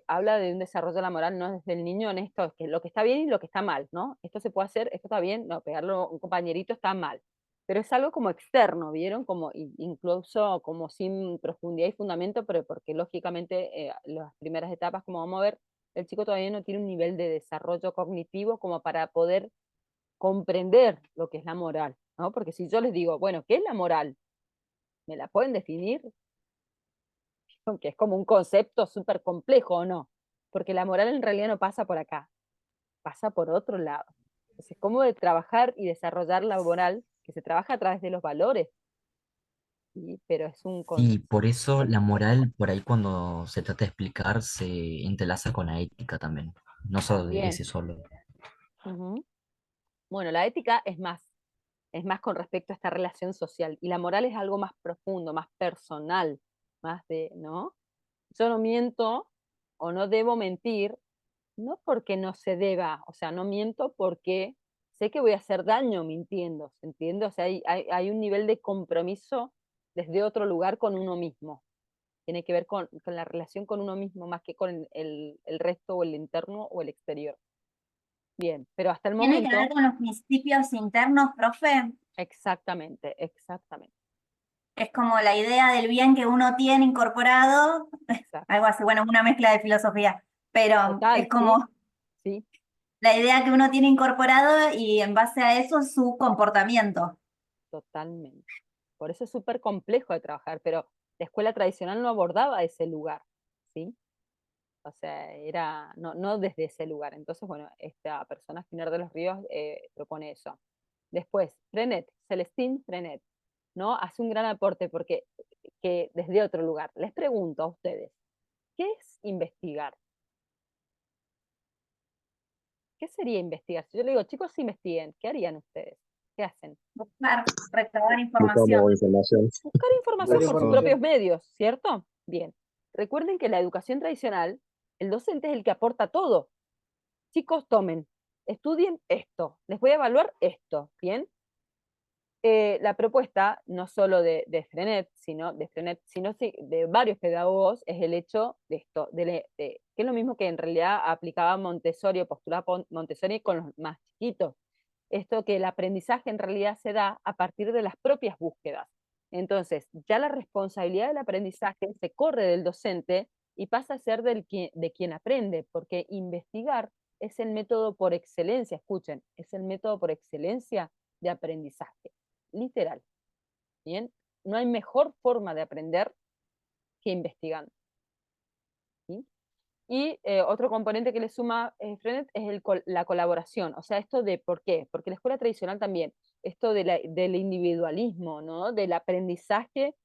habla de un desarrollo de la moral no desde el niño en esto, es que lo que está bien y lo que está mal, ¿no? Esto se puede hacer, esto está bien, no, pegarlo a un compañerito está mal. Pero es algo como externo, ¿vieron? Como incluso como sin profundidad y fundamento, pero porque lógicamente las primeras etapas, como vamos a ver, el chico todavía no tiene un nivel de desarrollo cognitivo como para poder comprender lo que es la moral, ¿no? Porque si yo les digo, bueno, ¿qué es la moral? ¿Me la pueden definir? Que es como un concepto súper complejo, ¿o no? Porque la moral en realidad no pasa por acá, pasa por otro lado. Entonces, ¿cómo de trabajar y desarrollar la moral? Que se trabaja a través de los valores, ¿sí? Pero es un Y por eso la concepto moral, por ahí cuando se trata de explicar, se entrelaza con la ética también, no solo de también. ese solo. Ujú. Bueno, la ética es más con respecto a esta relación social, y la moral es algo más profundo, más personal, más de, ¿no? Yo no miento o no debo mentir, no porque no se deba, o sea, no miento porque sé que voy a hacer daño mintiendo, ¿se entiende? O sea, hay un nivel de compromiso desde otro lugar con uno mismo. tiene que ver con la relación con uno mismo más que con el resto o el interno o el exterior. Bien, pero hasta el ¿Tiene que ver momento, con los principios internos, profe? exactamente, exactamente, Es como la idea del bien que uno tiene incorporado, exacto. algo así, bueno, una mezcla de filosofía, pero Total, es como sí, la idea que uno tiene incorporado y en base a eso su comportamiento. totalmente. Por eso es súper complejo de trabajar, pero la escuela tradicional no abordaba ese lugar, ¿sí? O sea, era no desde ese lugar. Entonces, bueno, esta persona, Giner de los Ríos, propone eso. Después, Frenet, Celestín Frenet, ¿no? Hace un gran aporte porque que desde otro lugar. Les pregunto a ustedes, ¿qué es investigar? ¿Qué sería investigar? Si yo le digo, chicos, investiguen, ¿qué harían ustedes? ¿Qué hacen? Buscar, recabar Buscamos información. información. Buscar información por sus Busco. propios medios, ¿cierto? Bien. Recuerden que la educación tradicional, el docente es el que aporta todo. Chicos, tomen, estudien esto, les voy a evaluar esto, ¿bien? La propuesta, no solo de Frenet, sino de varios pedagogos, es el hecho de esto, que es lo mismo que en realidad aplicaba Montessori o postulaba Montessori con los más chiquitos. Esto que el aprendizaje en realidad se da a partir de las propias búsquedas. Entonces, ya la responsabilidad del aprendizaje se corre del docente y pasa a ser de quien aprende, porque investigar es el método por excelencia, escuchen, es el método por excelencia de aprendizaje, literal. ¿Bien? No hay mejor forma de aprender que investigando. ¿Sí? Y otro componente que le suma Frenet es la colaboración, o sea, esto de por qué, porque la escuela tradicional también, esto del individualismo, ¿no? Del aprendizaje,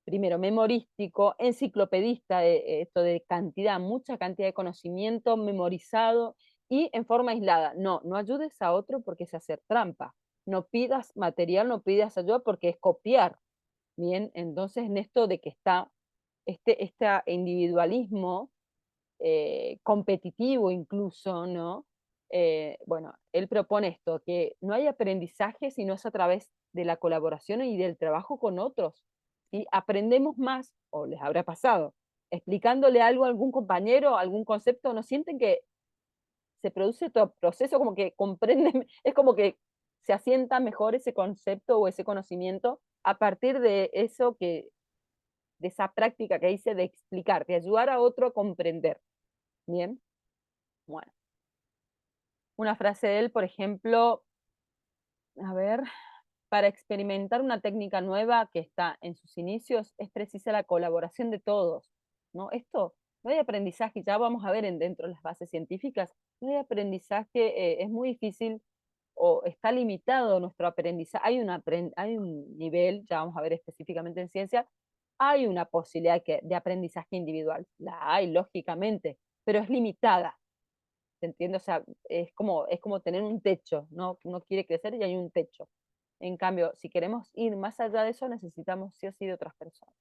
primero memorístico, enciclopedista, esto de cantidad, mucha cantidad de conocimiento memorizado y en forma aislada. No ayudes a otro porque es hacer trampa, no pidas material, no pidas ayuda porque es copiar. Bien, entonces en esto de que está este individualismo competitivo incluso, ¿no? Bueno, él propone esto, que no hay aprendizaje si no es a través de la colaboración y del trabajo con otros. ¿Sí? Aprendemos más, o les habrá pasado, explicándole algo a algún compañero, algún concepto, ¿no sienten que se produce todo proceso como que comprenden, es como que se asienta mejor ese concepto o ese conocimiento a partir de eso de esa práctica que hice de explicar, de ayudar a otro a comprender? Bien, bueno. Una frase de él, por ejemplo, a ver, para experimentar una técnica nueva que está en sus inicios es precisa la colaboración de todos, ¿no? Esto no hay aprendizaje, ya vamos a ver dentro de las bases científicas, no hay aprendizaje, es muy difícil o está limitado nuestro aprendizaje, hay un nivel, ya vamos a ver específicamente en ciencia, hay una posibilidad de aprendizaje individual, la hay lógicamente, pero es limitada. ¿Se entiende? O sea, es como tener un techo, ¿no? Uno quiere crecer y hay un techo. En cambio, si queremos ir más allá de eso, necesitamos sí o sí de otras personas.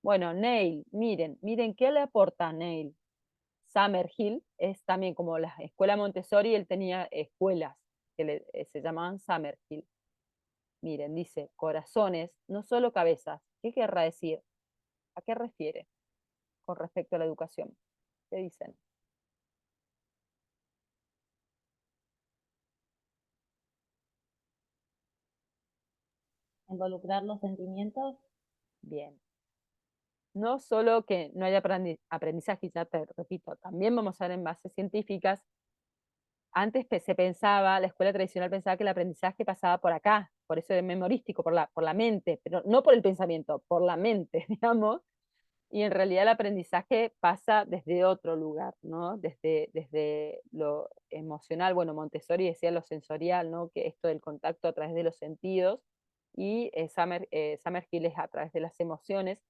Bueno, Neil, miren qué le aporta Neil. Summerhill es también como la escuela Montessori, él tenía escuelas que se llamaban Summerhill. Miren, dice, corazones, no solo cabezas. ¿Qué querrá decir? ¿A qué refiere con respecto a la educación? ¿Qué dicen? Involucrar los sentimientos. Bien. No solo que no haya aprendizaje, ya te repito, también vamos a ver en bases científicas. Antes se pensaba, la escuela tradicional pensaba que el aprendizaje pasaba por acá, por eso es memorístico, por la mente, pero no por el pensamiento, por la mente, digamos. Y en realidad el aprendizaje pasa desde otro lugar, ¿no? Desde lo emocional, bueno, Montessori decía lo sensorial, ¿no? Que esto del contacto a través de los sentidos, y Summerhill es a través de las emociones,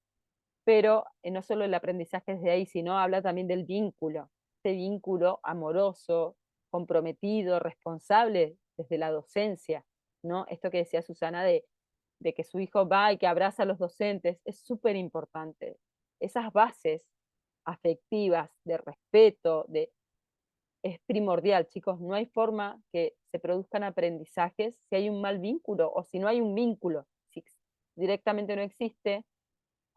pero no solo el aprendizaje es de ahí, sino habla también del vínculo, este vínculo amoroso, comprometido, responsable desde la docencia, ¿no? Esto que decía Susana de que su hijo va y que abraza a los docentes, es súper importante. Esas bases afectivas, de respeto, es primordial, chicos. No hay forma que se produzcan aprendizajes si hay un mal vínculo o si no hay un vínculo. Si directamente no existe,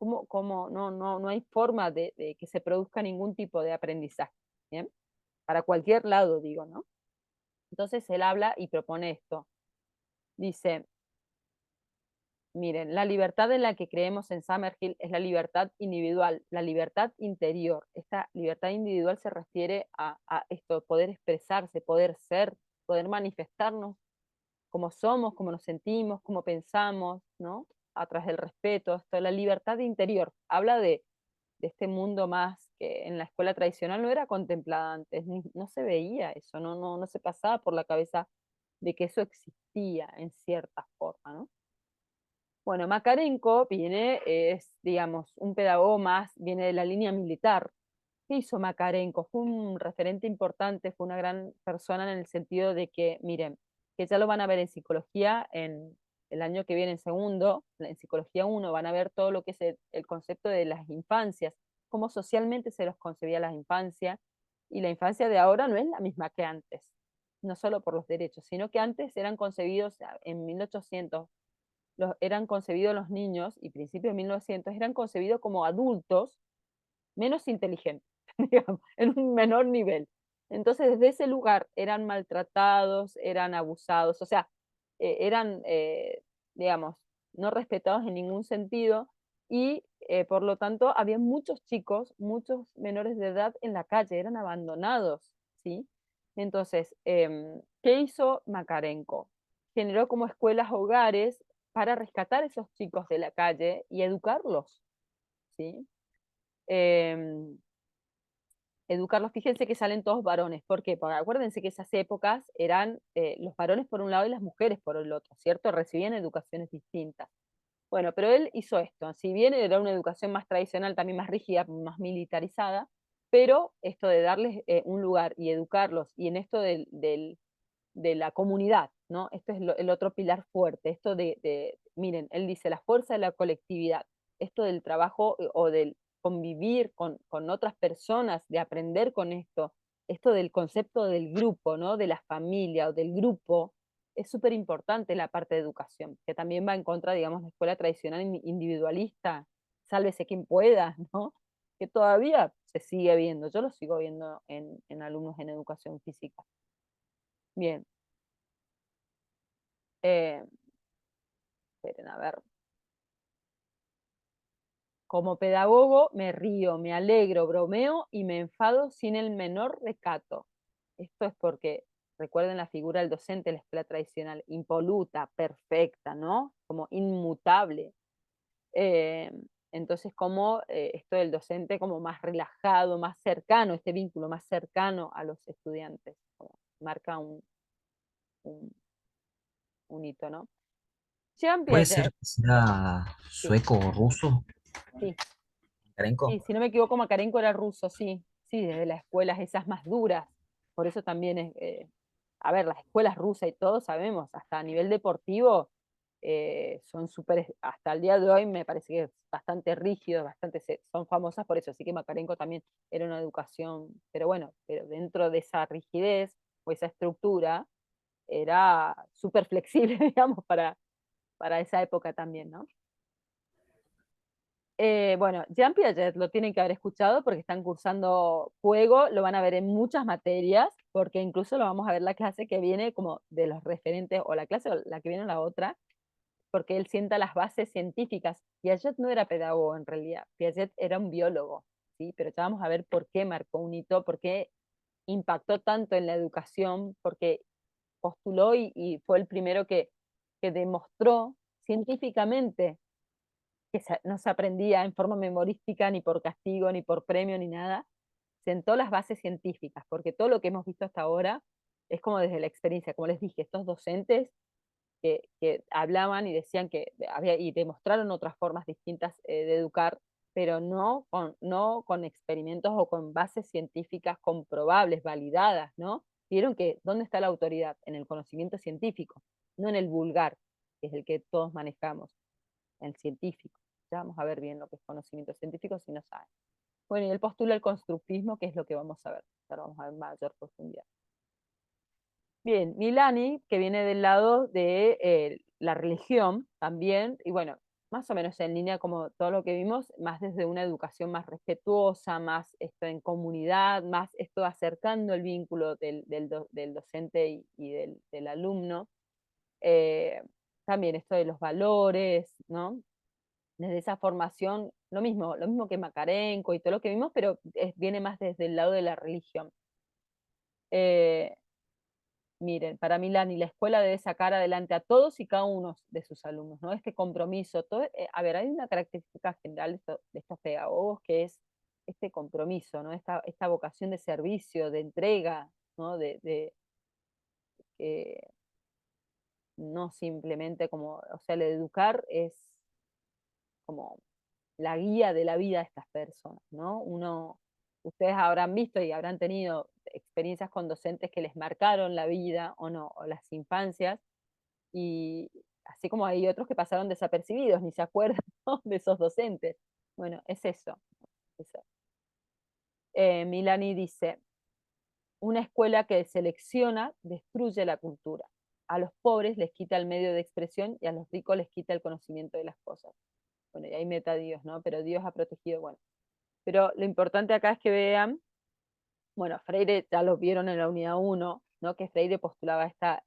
no hay forma de que se produzca ningún tipo de aprendizaje, ¿bien? Para cualquier lado, digo, ¿no? Entonces él habla y propone esto. Dice, miren, la libertad en la que creemos en Summerhill es la libertad individual, la libertad interior. Esta libertad individual se refiere a esto, poder expresarse, poder ser, poder manifestarnos como somos, como nos sentimos, como pensamos, ¿no? A través del respeto, esto, la libertad interior. Habla de este mundo más que en la escuela tradicional no era contemplada antes, no se veía eso, no se pasaba por la cabeza de que eso existía en cierta forma, ¿no? Bueno, Makarenko es, digamos, un pedagogo más, viene de la línea militar. ¿Qué hizo Makarenko? Fue un referente importante, fue una gran persona en el sentido de que, miren, que ya lo van a ver en psicología en el año que viene en segundo, en psicología 1, van a ver todo lo que es el concepto de las infancias, cómo socialmente se los concebía las infancias, y la infancia de ahora no es la misma que antes, no solo por los derechos, sino que antes eran concebidos en 1800, eran concebidos los niños, y principios de 1900, eran concebidos como adultos menos inteligentes, digamos, en un menor nivel. Entonces, desde ese lugar eran maltratados, eran abusados, o sea, eran, digamos, no respetados en ningún sentido, y por lo tanto había muchos chicos, muchos menores de edad en la calle, eran abandonados, ¿sí? Entonces, ¿qué hizo Makarenko? Generó como escuelas hogares para rescatar a esos chicos de la calle y educarlos, ¿sí? Educarlos, fíjense que salen todos varones. ¿Por qué? Porque acuérdense que esas épocas eran los varones por un lado y las mujeres por el otro, ¿cierto? Recibían educaciones distintas. Bueno, pero él hizo esto. Si bien era una educación más tradicional, también más rígida, más militarizada, pero esto de darles un lugar y educarlos, y en esto de la comunidad, ¿no? Esto es el otro pilar fuerte, esto miren, él dice, la fuerza de la colectividad, esto del trabajo o del convivir con otras personas, de aprender con esto del concepto del grupo, ¿no? De la familia o del grupo, es súper importante la parte de educación, que también va en contra, digamos, de la escuela tradicional individualista, sálvese quien pueda, ¿no? Que todavía se sigue viendo, yo lo sigo viendo en alumnos en educación física. Bien. Esperen, a ver. Como pedagogo me río, me alegro, bromeo y me enfado sin el menor recato. Esto es porque, recuerden la figura del docente en la escuela tradicional, impoluta, perfecta, ¿no? Como inmutable. Eh, entonces, como esto del docente como más relajado, más cercano, este vínculo más cercano a los estudiantes, como marca un, un hito, ¿no? Jean ¿Puede ser Piaget, que sea sí, sueco o ruso, sí. Karenko? Sí, si no me equivoco, Makarenko era ruso, sí, sí, desde las escuelas esas más duras. Por eso también es, a ver, las escuelas rusas y todo sabemos, hasta a nivel deportivo, son súper, hasta el día de hoy me parece que es bastante rígido, son famosas por eso, así que Makarenko también era una educación, pero bueno, pero dentro de esa rigidez o esa estructura, era súper flexible, digamos, para esa época también, ¿no? Bueno, Jean Piaget lo tienen que haber escuchado porque están cursando Fuego, lo van a ver en muchas materias, porque incluso lo vamos a ver la clase que viene como de los referentes, o la clase o la que viene la otra, porque él sienta las bases científicas. Piaget no era pedagogo en realidad, Piaget era un biólogo, ¿sí? Pero ya vamos a ver por qué marcó un hito, por qué impactó tanto en la educación, porque postuló y fue el primero que demostró científicamente que no se aprendía en forma memorística ni por castigo, ni por premio, ni nada, sentó las bases científicas, porque todo lo que hemos visto hasta ahora es como desde la experiencia, como les dije, estos docentes que hablaban y decían que había, y demostraron otras formas distintas de educar, pero no con experimentos o con bases científicas comprobables, validadas, ¿no? Vieron que, ¿dónde está la autoridad? En el conocimiento científico, no en el vulgar, que es el que todos manejamos, en el científico. Ya vamos a ver bien lo que es conocimiento científico si no saben. Bueno, y él postula el constructivismo, que es lo que vamos a ver. Ahora vamos a ver mayor profundidad. Bien, Milani, que viene del lado de la religión también, y bueno, más o menos en línea como todo lo que vimos, más desde una educación más respetuosa, más esto en comunidad, más esto acercando el vínculo del docente del alumno. También esto de los valores, ¿no? Desde esa formación, lo mismo que Macarenco y todo lo que vimos, pero viene más desde el lado de la religión. Miren, para Milani, la escuela debe sacar adelante a todos y cada uno de sus alumnos, ¿no? Este compromiso, todo, a ver, hay una característica general de estos pedagogos que es este compromiso, ¿no? Esta vocación de servicio, de entrega, ¿no? Que no simplemente como, o sea, el educar es como la guía de la vida de estas personas, ¿no? Ustedes habrán visto y habrán tenido experiencias con docentes que les marcaron la vida o no, o las infancias, y así como hay otros que pasaron desapercibidos, ni se acuerdan, ¿no? de esos docentes. Bueno, es eso. Milani dice, una escuela que selecciona destruye la cultura. A los pobres les quita el medio de expresión y a los ricos les quita el conocimiento de las cosas. Bueno, y ahí meta Dios, ¿no? Pero Dios ha protegido, bueno. Pero lo importante acá es que vean, bueno, Freire ya lo vieron en la unidad 1, ¿no? Que Freire postulaba esta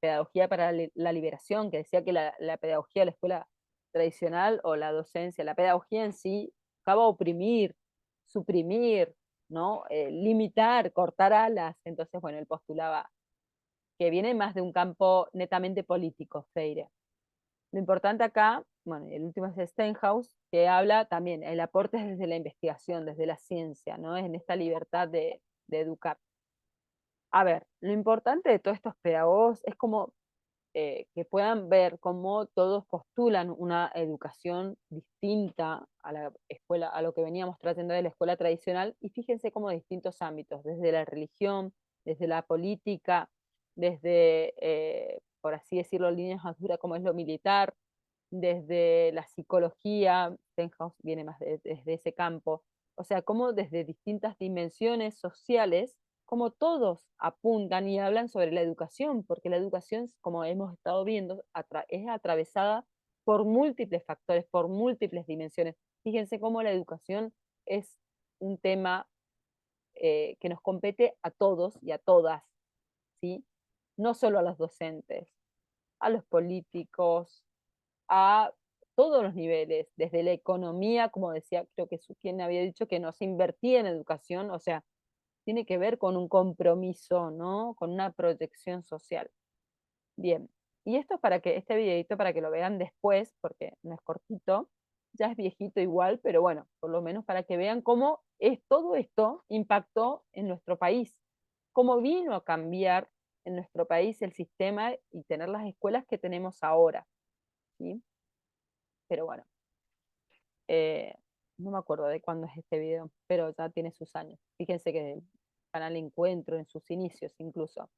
pedagogía para la liberación, que decía que la pedagogía de la escuela tradicional o la docencia, la pedagogía en sí, buscaba oprimir, suprimir, ¿no? Limitar, cortar alas. Entonces, bueno, él postulaba que viene más de un campo netamente político, Freire. Lo importante acá, bueno, el último es Stenhouse, que habla también, el aporte es desde la investigación, desde la ciencia, ¿no? En esta libertad de educar. A ver, lo importante de todos estos pedagogos es como que puedan ver cómo todos postulan una educación distinta a la escuela, a lo que veníamos trayendo de la escuela tradicional, y fíjense cómo distintos ámbitos, desde la religión, desde la política, desde, por así decirlo, líneas más duras como es lo militar, desde la psicología, Stenhouse viene más desde ese campo, o sea, como desde distintas dimensiones sociales, como todos apuntan y hablan sobre la educación, porque la educación, como hemos estado viendo, es atravesada por múltiples factores, por múltiples dimensiones. Fíjense cómo la educación es un tema que nos compete a todos y a todas, ¿sí? No solo a los docentes, a los políticos, a todos los niveles, desde la economía, como decía, creo que quien había dicho que no se invertía en educación, o sea, tiene que ver con un compromiso, ¿no? Con una proyección social. Bien, y esto es para que, este videito para que lo vean después, porque no es cortito, ya es viejito igual, pero bueno, por lo menos para que vean cómo todo esto impactó en nuestro país, cómo vino a cambiar en nuestro país el sistema y tener las escuelas que tenemos ahora, ¿sí? Pero bueno, no me acuerdo de cuándo es este video, pero ya tiene sus años. Fíjense que el canal Encuentro, en sus inicios incluso.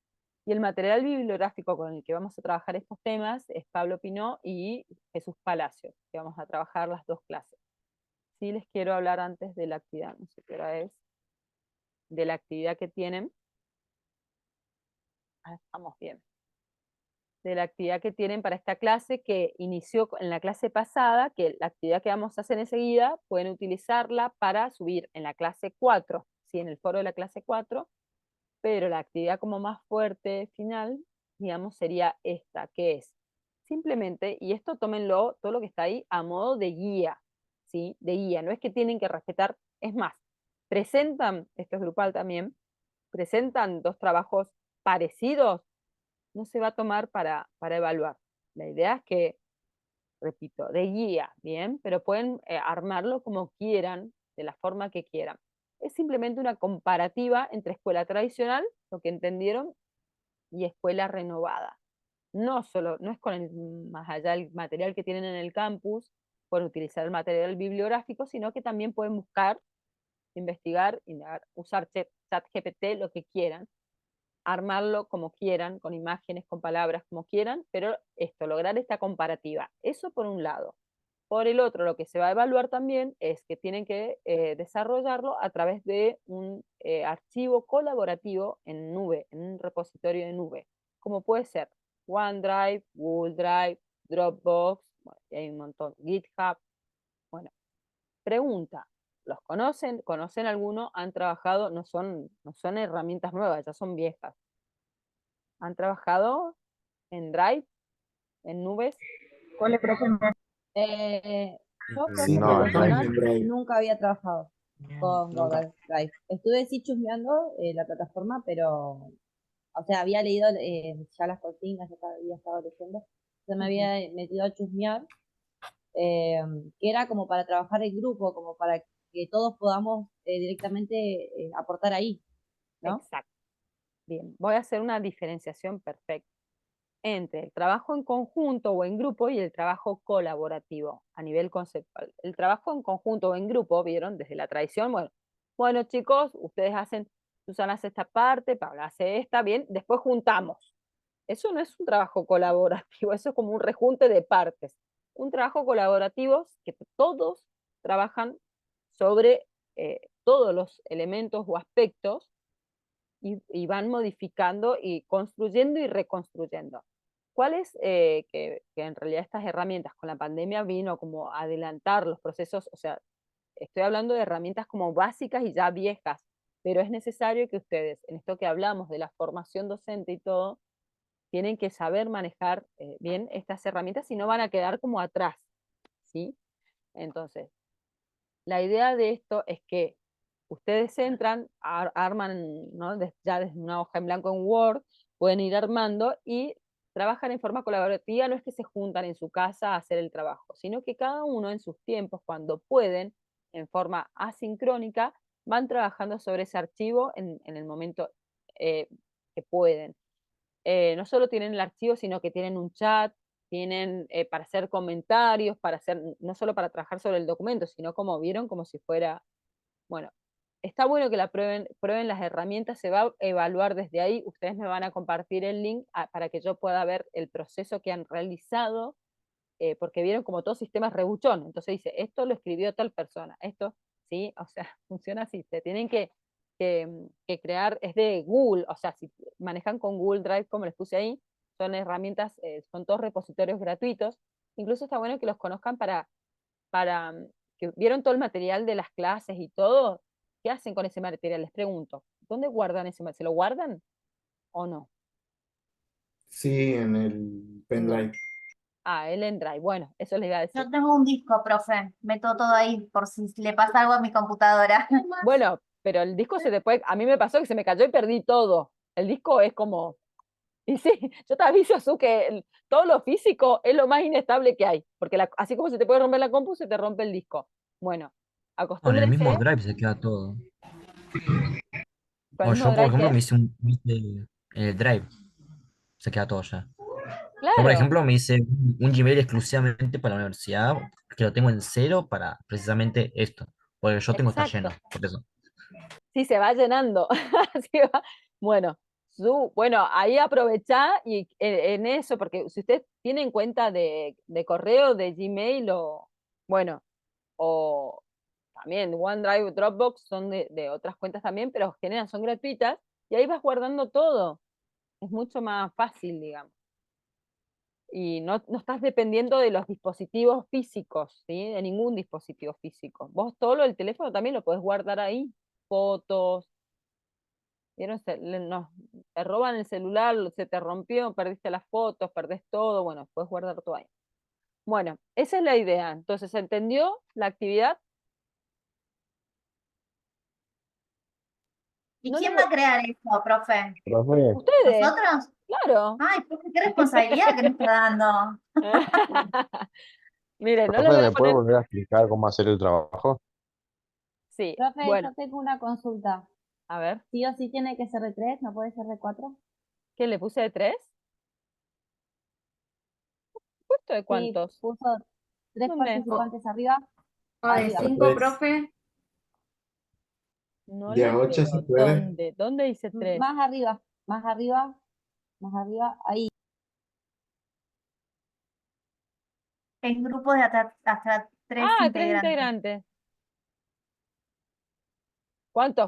Y el material bibliográfico con el que vamos a trabajar estos temas es Pablo Pinó y Jesús Palacio, que vamos a trabajar las dos clases. Sí les quiero hablar antes de la actividad, no sé qué hora es, de la actividad que tienen. Estamos bien. De la actividad que tienen para esta clase, que inició en la clase pasada, que la actividad que vamos a hacer enseguida, pueden utilizarla para subir en la clase 4, ¿sí? En el foro de la clase 4, pero la actividad como más fuerte final, digamos, sería esta, que es simplemente, y esto tómenlo, todo lo que está ahí, a modo de guía, ¿sí? De guía, no es que tienen que respetar, es más, presentan, esto es grupal también, presentan dos trabajos parecidos, no se va a tomar para evaluar. La idea es que, repito, de guía, ¿bien? Pero pueden armarlo como quieran, de la forma que quieran. Es simplemente una comparativa entre escuela tradicional, lo que entendieron, y escuela renovada. No es con más allá del material que tienen en el campus, por utilizar el material bibliográfico, sino que también pueden buscar, investigar, usar ChatGPT, lo que quieran, armarlo como quieran, con imágenes, con palabras, como quieran, pero lograr esta comparativa. Eso por un lado. Por el otro, lo que se va a evaluar también es que tienen que desarrollarlo a través de un archivo colaborativo en nube, en un repositorio de nube, como puede ser OneDrive, Google Drive, Dropbox, Bueno, y hay un montón. GitHub. Bueno, pregunta. ¿Los conocen? ¿Conocen alguno? ¿Han trabajado? No son herramientas nuevas, ya son viejas. ¿Han trabajado en Drive? ¿En nubes? ¿Cuál es, profe? Yo Sí, No, en trabajamos Drive. en Drive. nunca había trabajado con Nunca. Google Drive. Estuve sí chusmeando la plataforma, pero, o sea, había leído ya las consignas, ya había estado leyendo, se me había metido a chusmear, que era como para trabajar en grupo, como para que todos podamos directamente aportar ahí, ¿no? Exacto. Bien, voy a hacer una diferenciación perfecta entre el trabajo en conjunto o en grupo y el trabajo colaborativo a nivel conceptual. El trabajo en conjunto o en grupo, vieron, desde la tradición, bueno chicos, ustedes hacen, Susana hace esta parte, Pablo hace esta, bien, después juntamos. Eso no es un trabajo colaborativo, eso es como un rejunte de partes. Un trabajo colaborativo es que todos trabajan sobre todos los elementos o aspectos y van modificando y construyendo y reconstruyendo. ¿Cuáles? Que en realidad estas herramientas con la pandemia vino como a adelantar los procesos, o sea, estoy hablando de herramientas como básicas y ya viejas, pero es necesario que ustedes, en esto que hablamos de la formación docente y todo, tienen que saber manejar bien estas herramientas, si no van a quedar como atrás, ¿sí? Entonces, la idea de esto es que ustedes entran, arman, ¿no? Ya desde una hoja en blanco en Word, pueden ir armando y trabajan en forma colaborativa. No es que se juntan en su casa a hacer el trabajo, sino que cada uno en sus tiempos, cuando pueden, en forma asincrónica, van trabajando sobre ese archivo en el momento que pueden. No solo tienen el archivo, sino que tienen un chat, tienen para hacer comentarios, para hacer, no solo para trabajar sobre el documento, sino como vieron, como si fuera, bueno, está bueno que la prueben las herramientas, se va a evaluar desde ahí, ustedes me van a compartir el link para que yo pueda ver el proceso que han realizado, porque vieron como todo sistema es rebuchón, entonces dice, esto lo escribió tal persona, esto, ¿sí? O sea, funciona así, se tienen que crear, es de Google, o sea, si manejan con Google Drive, como les puse ahí, son herramientas, son todos repositorios gratuitos, incluso está bueno que los conozcan para que vieron todo el material de las clases y todo, ¿qué hacen con ese material? Les pregunto, ¿dónde guardan ese material? ¿Se lo guardan o no? Sí, en el pendrive. El EndDrive, bueno, eso les iba a decir. Yo tengo un disco, profe, meto todo ahí por si le pasa algo a mi computadora. Bueno, pero el disco se te puede, a mí me pasó que se me cayó y perdí todo. El disco es como, y sí, yo te aviso, Su, que todo lo físico es lo más inestable que hay, porque así como se te puede romper la compu, se te rompe el disco. Bueno, O en el mismo acostúmbrense Drive se queda todo. con el O mismo yo, por Drive ejemplo, que, me hice en el Drive, se queda todo ya. Yo, por claro, ejemplo, me hice un Gmail exclusivamente para la universidad, que lo tengo en cero para precisamente esto, porque yo tengo está lleno, exacto. por eso. Sí, se va llenando. Así va. Bueno, bueno, ahí aprovechá y en eso, porque si usted tiene en cuenta de correo, de Gmail o, bueno, o también OneDrive, Dropbox, son de otras cuentas también, pero generan, son gratuitas, y ahí vas guardando todo. Es mucho más fácil, digamos. Y no estás dependiendo de los dispositivos físicos, ¿sí? De ningún dispositivo físico. Vos todo lo del teléfono también lo podés guardar ahí, fotos. ¿Vieron? Te roban el celular, se te rompió, perdiste las fotos, perdés todo, bueno, puedes guardar todo ahí. Bueno, esa es la idea. Entonces, ¿se entendió la actividad? ¿Y No quién le- va a crear eso, profe? Profe, Ustedes, ¿Nosotros? claro. Ay, profe, qué responsabilidad que nos está dando. Miren, no les profe, voy a ¿me puede poner, volver a explicar cómo hacer el trabajo? sí, Profe, bueno, yo tengo una consulta. a ver, ¿Sí o sí tiene que ser de 3? ¿No puede ser de 4? ¿qué le puse de 3? ¿Puesto de Sí, cuántos? puso 3 ¿Dónde? participantes arriba. De Arriba. A 5, tres. profe. No De le a 8 veo. si puede. ¿Dónde? ¿Dónde dice 3? Más arriba, más arriba, más arriba, ahí. En grupo de hasta 3 3 integrantes. integrantes.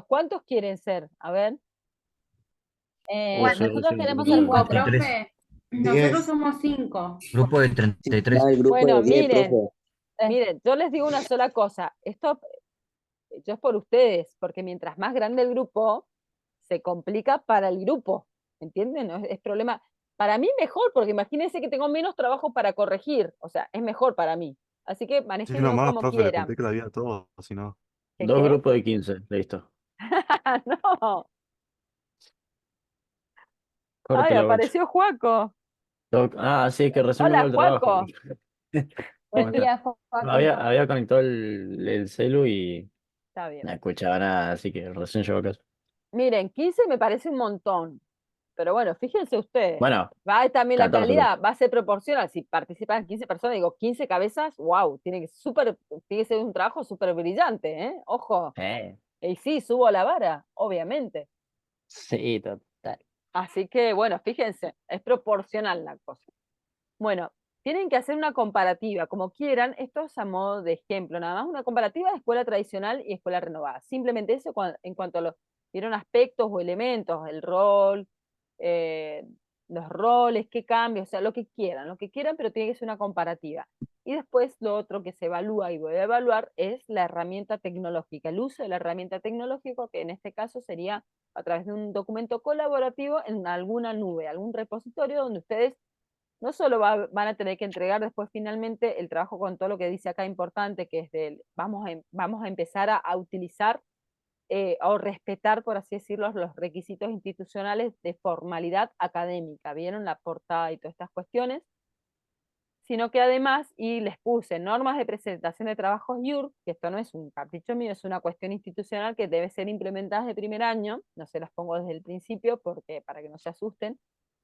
¿Cuántos quieren ser? A ver. Uy, Nosotros soy el queremos grupo ser de 5, 4. Estoy tres. profe. Nosotros 10. somos 5. Grupo de 33. Ah, el grupo Bueno, de 10, miren, profe. miren, yo les digo una sola cosa, esto yo es por ustedes, porque mientras más grande el grupo, se complica para el grupo, ¿entienden? No es problema, para mí mejor, porque imagínense que tengo menos trabajo para corregir, o sea, es mejor para mí, así que Muchísimo manéjenlo más, como profe, le quieran. complica la vida a todos, si no. ¿Qué Dos qué? grupos de 15, listo. No, ay, Corte la bocha. apareció Juaco. Ah, sí, es que recién vengo Hola, del trabajo. Juaco. ¿Cómo Buen está? día, No, Joaco. había conectado el celu y Está bien. no escuchaba nada, así que recién llegó a casa. Miren, 15 me parece un montón, pero bueno, fíjense ustedes. Bueno, Va también la 14, calidad, va a ser proporcional. Si participan 15 personas, digo 15 cabezas, wow, tiene que ser un trabajo súper brillante, ¿eh? Ojo. Y sí, subo la vara, obviamente. Sí, total. Así que, bueno, fíjense, es proporcional la cosa. Bueno, tienen que hacer una comparativa, como quieran, esto es a modo de ejemplo, nada más una comparativa de escuela tradicional y escuela renovada. Simplemente eso en cuanto a los, vieron aspectos o elementos, el rol, eh, los roles, qué cambios, o sea, lo que quieran, pero tiene que ser una comparativa. Y después lo otro que se evalúa y voy a evaluar es la herramienta tecnológica, el uso de la herramienta tecnológica, que en este caso sería a través de un documento colaborativo en alguna nube, algún repositorio donde ustedes no solo van a tener que entregar después finalmente el trabajo con todo lo que dice acá importante, que es vamos a empezar a utilizar o respetar, por así decirlo, los requisitos institucionales de formalidad académica, ¿vieron? La portada y todas estas cuestiones, sino que además, y les puse normas de presentación de trabajos IUR, que esto no es un capricho mío, es una cuestión institucional que debe ser implementada desde primer año, no se las pongo desde el principio porque para que no se asusten,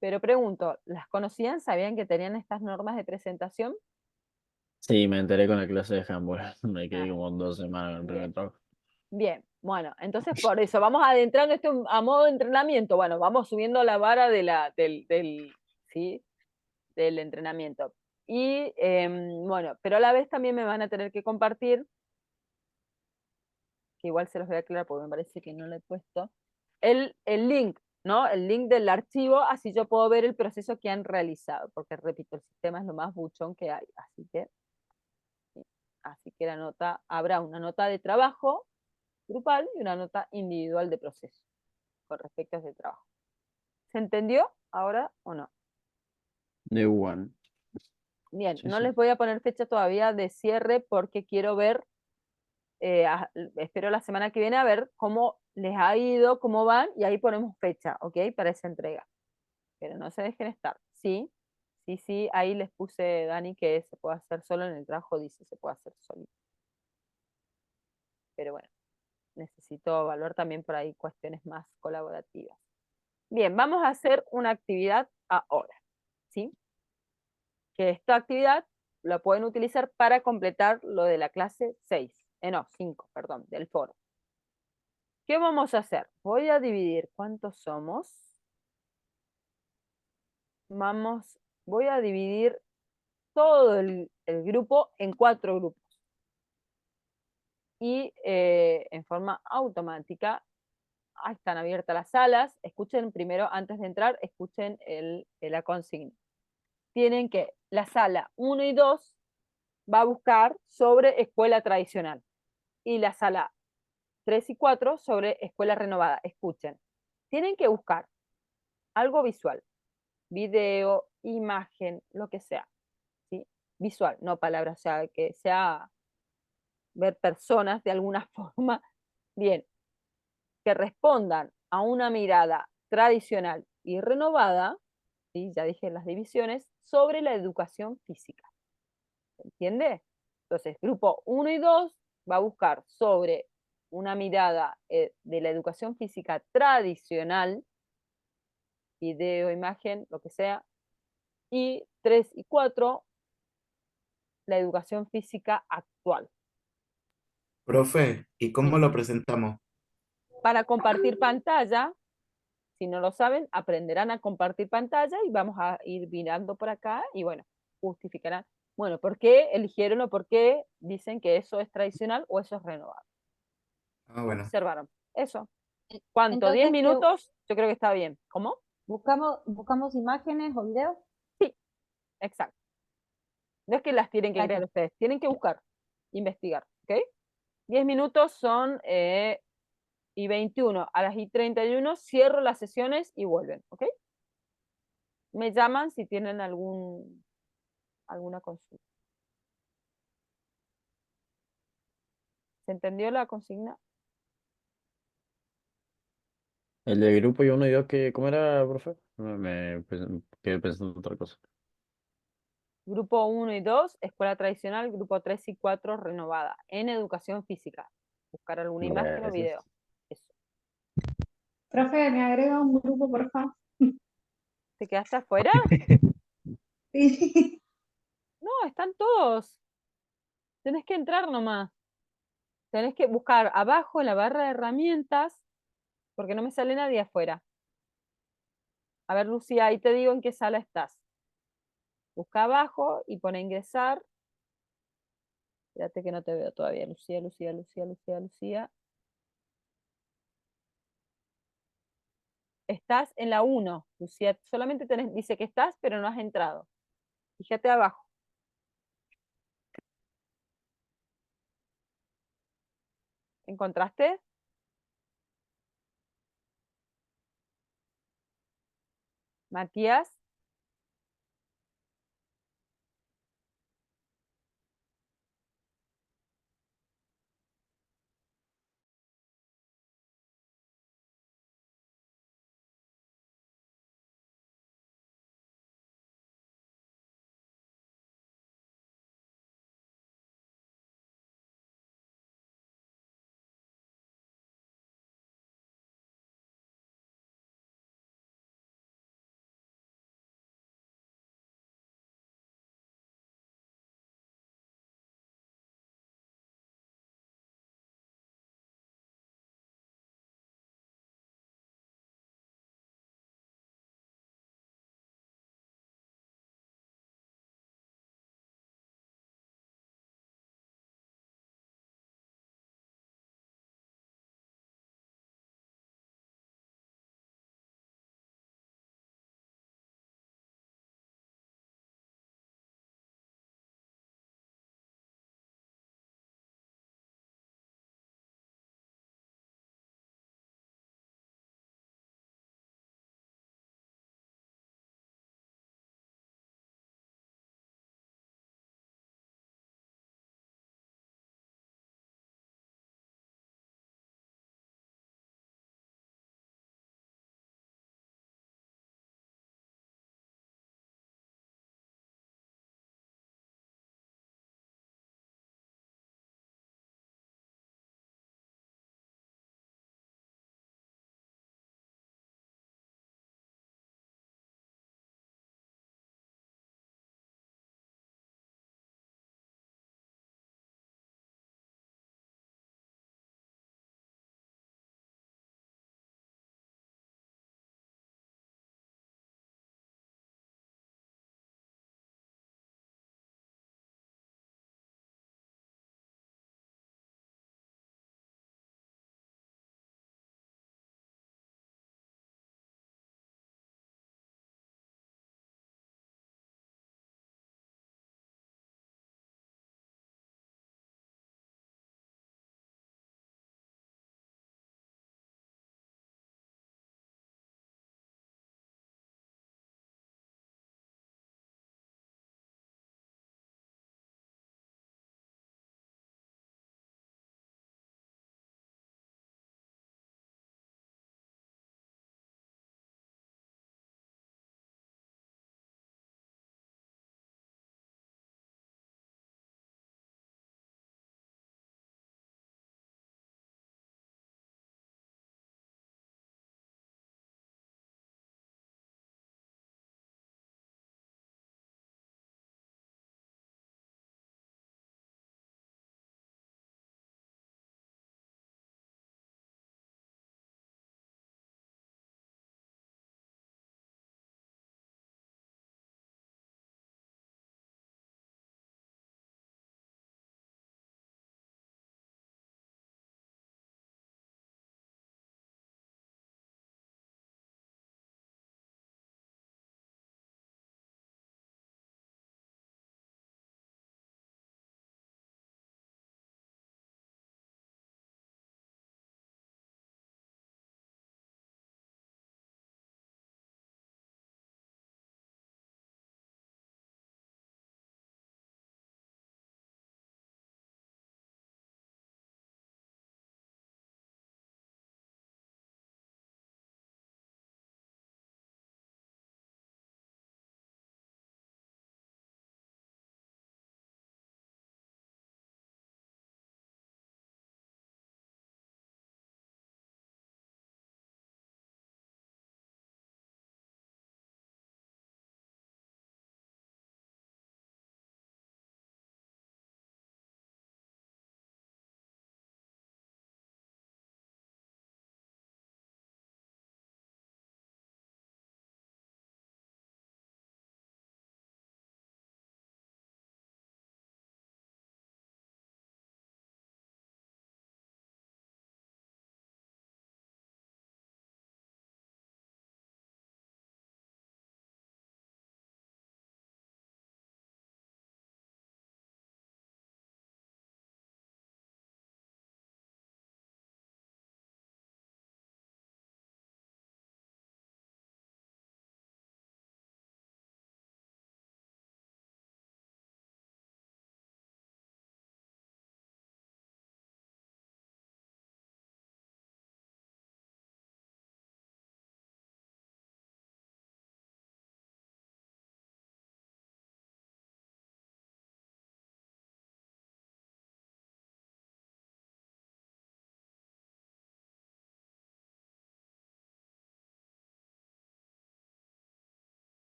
pero pregunto, ¿las conocían? ¿Sabían que tenían estas normas de presentación? Sí, me enteré con la clase de handball. Me quedé Ah, como 2 semanas en el primer trabajo. bien, bueno, entonces por eso, vamos adentrando esto a modo de entrenamiento, bueno, vamos subiendo la vara ¿sí? Del entrenamiento. Y bueno, pero a la vez también me van a tener que compartir, que igual se los voy a aclarar porque me parece que no lo he puesto, el link, ¿no? El link del archivo, así yo puedo ver el proceso que han realizado, porque repito, el sistema es lo más buchón que hay, así que habrá una nota de trabajo grupal y una nota individual de proceso con respecto a ese trabajo. ¿Se entendió ahora o no? De one. Bien, Sí, no sí. les voy a poner fecha todavía de cierre porque quiero ver, espero la semana que viene a ver cómo les ha ido, cómo van, y ahí ponemos fecha, ¿ok? Para esa entrega. Pero no se dejen estar. Sí, sí, ahí les puse, Dani, que se puede hacer solo en el trabajo, dice, se puede hacer solo. Pero bueno, necesito evaluar también por ahí cuestiones más colaborativas. Bien, vamos a hacer una actividad ahora, ¿sí? Que esta actividad la pueden utilizar para completar lo de la clase 6, no, 5, perdón, del foro. ¿Qué vamos a hacer? Voy a dividir, ¿cuántos somos? Voy a dividir todo el grupo en 4 grupos. Y en forma automática, están abiertas las salas, escuchen primero, antes de entrar, escuchen la consigna. Tienen que, la sala 1 y 2 va a buscar sobre escuela tradicional, y la sala 3 y 4 sobre escuela renovada. Escuchen, tienen que buscar algo visual, video, imagen, lo que sea, ¿sí? Visual, no palabras, o sea, que sea ver personas de alguna forma, bien, que respondan a una mirada tradicional y renovada, ¿sí? Ya dije las divisiones, sobre la educación física. ¿Se entiende? Entonces, grupo 1 y 2 va a buscar sobre una mirada de la educación física tradicional, video, imagen, lo que sea, y 3 y 4, la educación física actual. Profe, ¿y cómo Sí. lo presentamos? Para compartir pantalla, si no lo saben, aprenderán a compartir pantalla y vamos a ir mirando por acá y bueno, justificarán, bueno, ¿por qué eligieron o por qué dicen que eso es tradicional o eso es renovado? Ah, bueno. Observaron. Eso. ¿Cuánto? ¿10 Entonces, minutos? Yo creo que está bien. ¿Cómo? ¿buscamos imágenes o videos? Exacto. No es que las tienen que crear ustedes, tienen que buscar, investigar, ¿ok? 10 minutos son y 21. A las y 31 cierro las sesiones y vuelven, ¿ok? Me llaman si tienen alguna consulta. ¿Se entendió la consigna? El de grupo y 1 y 2, ¿cómo era, profe? Quedé pensando en otra cosa. Grupo 1 y 2, escuela tradicional. Grupo 3 y 4, renovada. En educación física. Buscar alguna imagen o Gracias. video. Eso. Profe, ¿me agrega un grupo, por favor? ¿Te quedaste afuera? Sí. No, están todos. Tenés que entrar nomás. Tenés que buscar abajo en la barra de herramientas, porque no me sale nadie afuera. A ver, Lucía, ahí te digo en qué sala estás. Busca abajo y pone ingresar. Fíjate que no te veo todavía. Lucía, Lucía, Lucía, Lucía, Lucía. Estás en la 1, Lucía. Solamente dice que estás, pero no has entrado. Fíjate abajo. ¿Encontraste? Matías.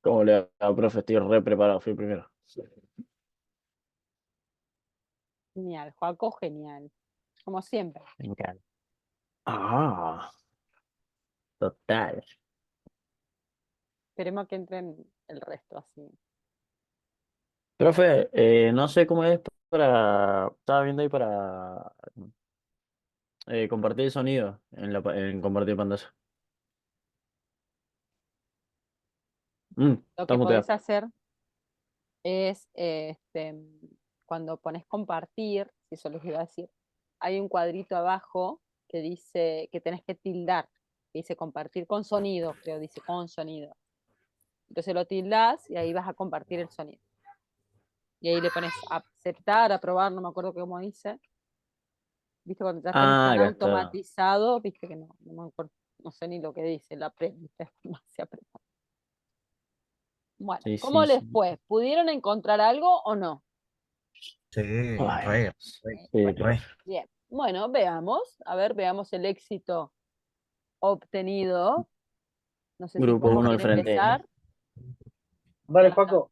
¿Cómo le va, profe? Estoy re preparado, fui primero. Genial, Joaco, genial. Como siempre. Me encanta. Ah, total. Esperemos que entren el resto así. Profe, no sé cómo es para. Estaba viendo ahí para compartir el sonido en compartir pantalla. Lo Está que podés muteado. hacer es, cuando pones compartir, si eso les iba a decir, hay un cuadrito abajo que dice que tenés que tildar, que dice compartir con sonido, creo, dice con sonido. Entonces lo tildás y ahí vas a compartir el sonido. Y ahí le pones aceptar, aprobar, no me acuerdo cómo dice. Viste, cuando ya tenés Ah, tan acá está. automatizado, viste que no me acuerdo, no sé ni lo que dice, la viste, se aprieta. Bueno, Sí, ¿cómo sí, les sí. fue? ¿Pudieron encontrar algo o no? Sí, Ay, sí, profe. Bien, bueno, veamos, a ver, veamos el éxito obtenido. No sé si Grupo Juaco 1 al quiere frente. empezar. Dale, Vayan, Joaco.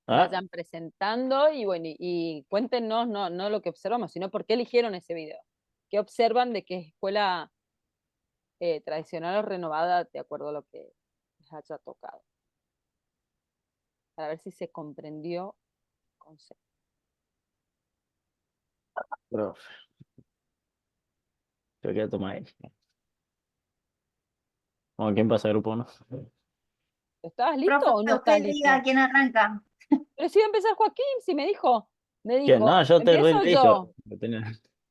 Ah, vayan presentando y bueno, y cuéntenos no lo que observamos, sino por qué eligieron ese video. ¿Qué observan de qué escuela tradicional o renovada de acuerdo a lo que les haya tocado? Para ver si se comprendió el concepto. profe. Creo que tomar ahí. Vamos, ¿quién pasa grupo 1? ¿Estabas listo Profe, o no estás usted diga listo? quién arranca. Pero si iba a empezar Joaquín, si me ¿Quién? dijo, No, yo estoy re empiezo listo. yo.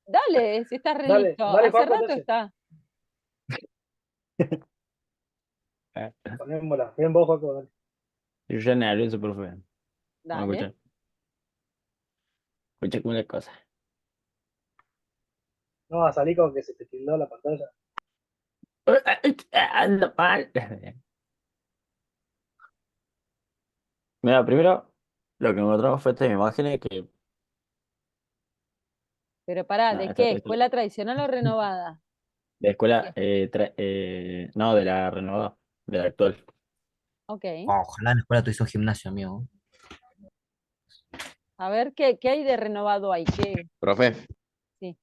Dale, si estás re Dale, listo. dale, Hace Joaco, rato entonces. está. Ponemos la fe en vos, Joaco, dale. Yo ya nervioso, profe. Vamos a Dale. escuchar. Escucha cómo las cosas. No va a salir con que se te tildó la pantalla. Anda mal. Mira, primero lo que encontramos fue estas imágenes que. Pero pará, Nada, ¿de qué? ¿Escuela tradicional o renovada? de escuela, ¿Qué? no, de la renovada, de la actual. Ok. Ojalá en la escuela tuviese un gimnasio, amigo. A ver, ¿qué hay de renovado ahí? ¿Qué? Profe, Sí,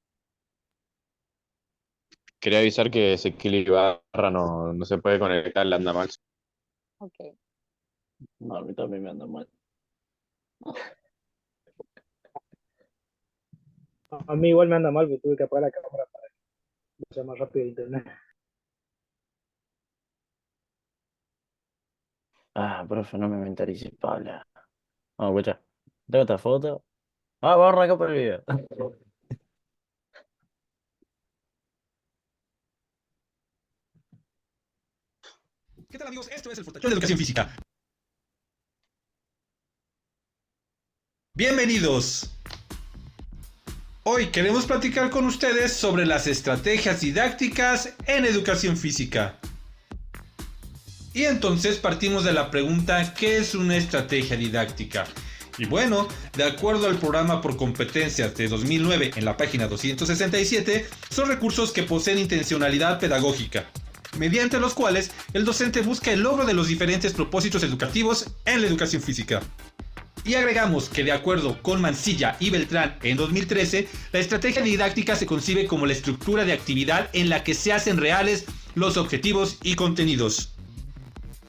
quería avisar que Ezequiel Ibarra no se puede conectar, le anda mal. ok. No, a mí también me anda mal. A mí igual me anda mal, porque tuve que apagar la cámara para que sea más rápido el internet. Ah, profe, no me mentalices, Paula. Vamos a escuchar. Tengo esta foto. Ah, vamos a arrancar por el video. ¿Qué tal, amigos? Esto es el Fortachón de Educación Física. Bienvenidos. Hoy queremos platicar con ustedes sobre las estrategias didácticas en educación física. Y entonces partimos de la pregunta, ¿qué es una estrategia didáctica? Y bueno, de acuerdo al programa por competencias de 2009 en la página 267, son recursos que poseen intencionalidad pedagógica, mediante los cuales el docente busca el logro de los diferentes propósitos educativos en la educación física. Y agregamos que de acuerdo con Mancilla y Beltrán en 2013, la estrategia didáctica se concibe como la estructura de actividad en la que se hacen reales los objetivos y contenidos.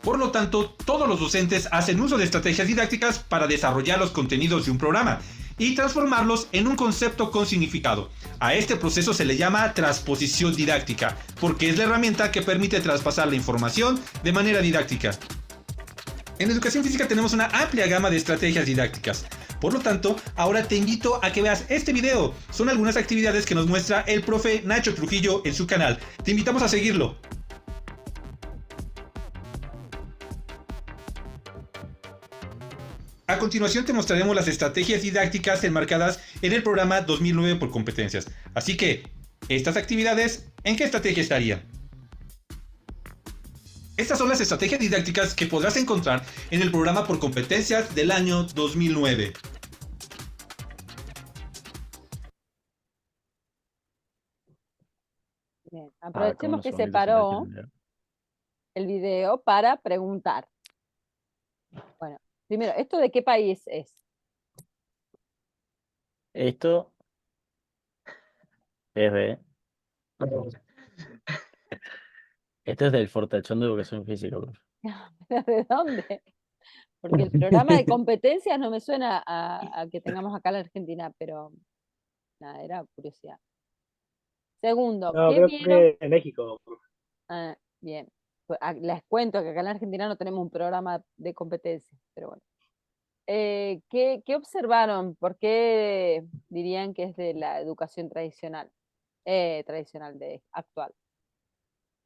Por lo tanto, todos los docentes hacen uso de estrategias didácticas para desarrollar los contenidos de un programa y transformarlos en un concepto con significado. A este proceso se le llama transposición didáctica, porque es la herramienta que permite traspasar la información de manera didáctica. En educación física tenemos una amplia gama de estrategias didácticas. Por lo tanto, ahora te invito a que veas este video. Son algunas actividades que nos muestra el profe Nacho Trujillo en su canal. Te invitamos a seguirlo. A continuación te mostraremos las estrategias didácticas enmarcadas en el programa 2009 por competencias. Así que, estas actividades, ¿en qué estrategia estarían? Estas son las estrategias didácticas que podrás encontrar en el programa por competencias del año 2009. Bien, Ah, qué aprovechemos buenos que se sonidos se meten paró en el video. el video para preguntar. Bueno, primero, ¿esto de qué país es? Esto es de... Esto es del Fortachón de Educación Física, profe. ¿De dónde? Porque el programa de competencias no me suena a que tengamos acá en la Argentina, pero nada, era curiosidad. Segundo, No, ¿qué creo vieron? que en México. Ah, bien. Pues, les cuento que acá en la Argentina no tenemos un programa de competencias, pero bueno. ¿Qué observaron? ¿Por qué dirían que es de la educación tradicional? Tradicional de actual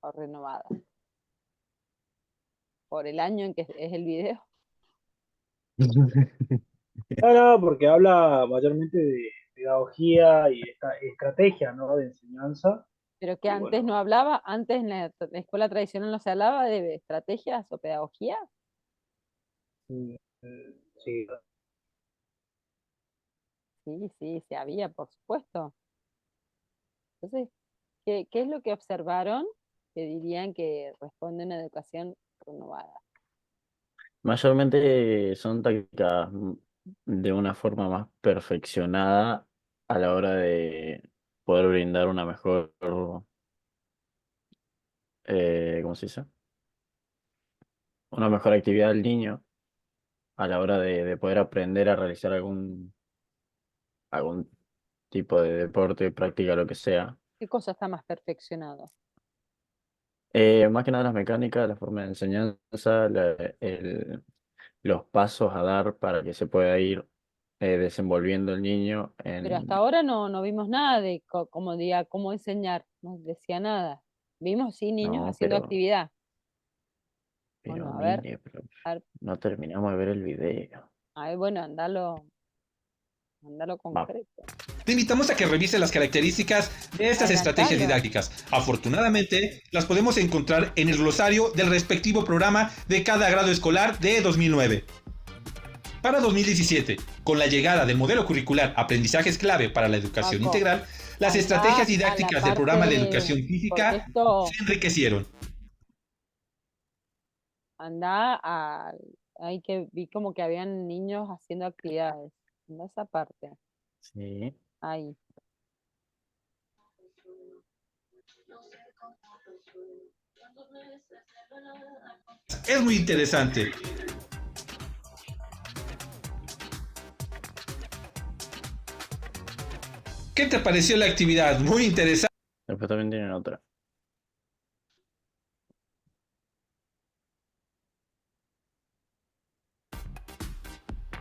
o renovada. ¿Por el año en que es el video? No, no, porque habla mayormente de pedagogía y esta estrategia, ¿no? De enseñanza. Pero que Y antes no bueno, hablaba, antes en la escuela tradicional no se hablaba de estrategias o pedagogía. sí. Sí, sí, se había, por supuesto. Entonces, ¿qué es lo que observaron que dirían que responde a una educación renovada? Mayormente son tácticas de una forma más perfeccionada a la hora de poder brindar una mejor, ¿cómo se dice? Una mejor actividad al niño a la hora de poder aprender a realizar algún tipo de deporte, práctica, lo que sea. ¿Qué cosa está más perfeccionado? Más que nada las mecánicas, la forma de enseñanza, los pasos a dar para que se pueda ir desenvolviendo el niño Pero hasta en... ahora no vimos nada de cómo enseñar, no decía nada. Vimos sí niños No, haciendo actividad. pero Bueno, mire, pero a ver, no terminamos de ver el video. bueno, andalo Va. concreto. Te invitamos a que revises las características de estas estrategias Adelantalo. didácticas. Afortunadamente, las podemos encontrar en el glosario del respectivo programa de cada grado escolar de 2009. Para 2017, con la llegada del modelo curricular Aprendizajes clave para la educación Paco, integral, las andá estrategias a la didácticas del parte programa de de, educación porque física esto se enriquecieron. anda ahí que vi como que habían niños haciendo actividades. Anda esa parte. Sí. Ahí. Es muy interesante. ¿Qué te pareció la actividad? Muy interesante. Después también tienen otra.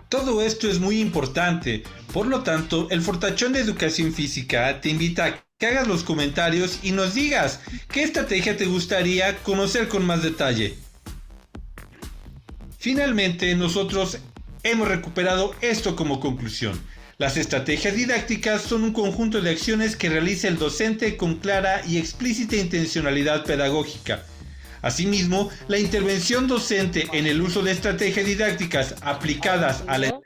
Todo esto es muy importante, por lo tanto, el Fortachón de Educación Física te invita a que hagas los comentarios y nos digas qué estrategia te gustaría conocer con más detalle. Finalmente, nosotros hemos recuperado esto como conclusión. Las estrategias didácticas son un conjunto de acciones que realiza el docente con clara y explícita intencionalidad pedagógica. Asimismo, la intervención docente en el uso de estrategias didácticas aplicadas a la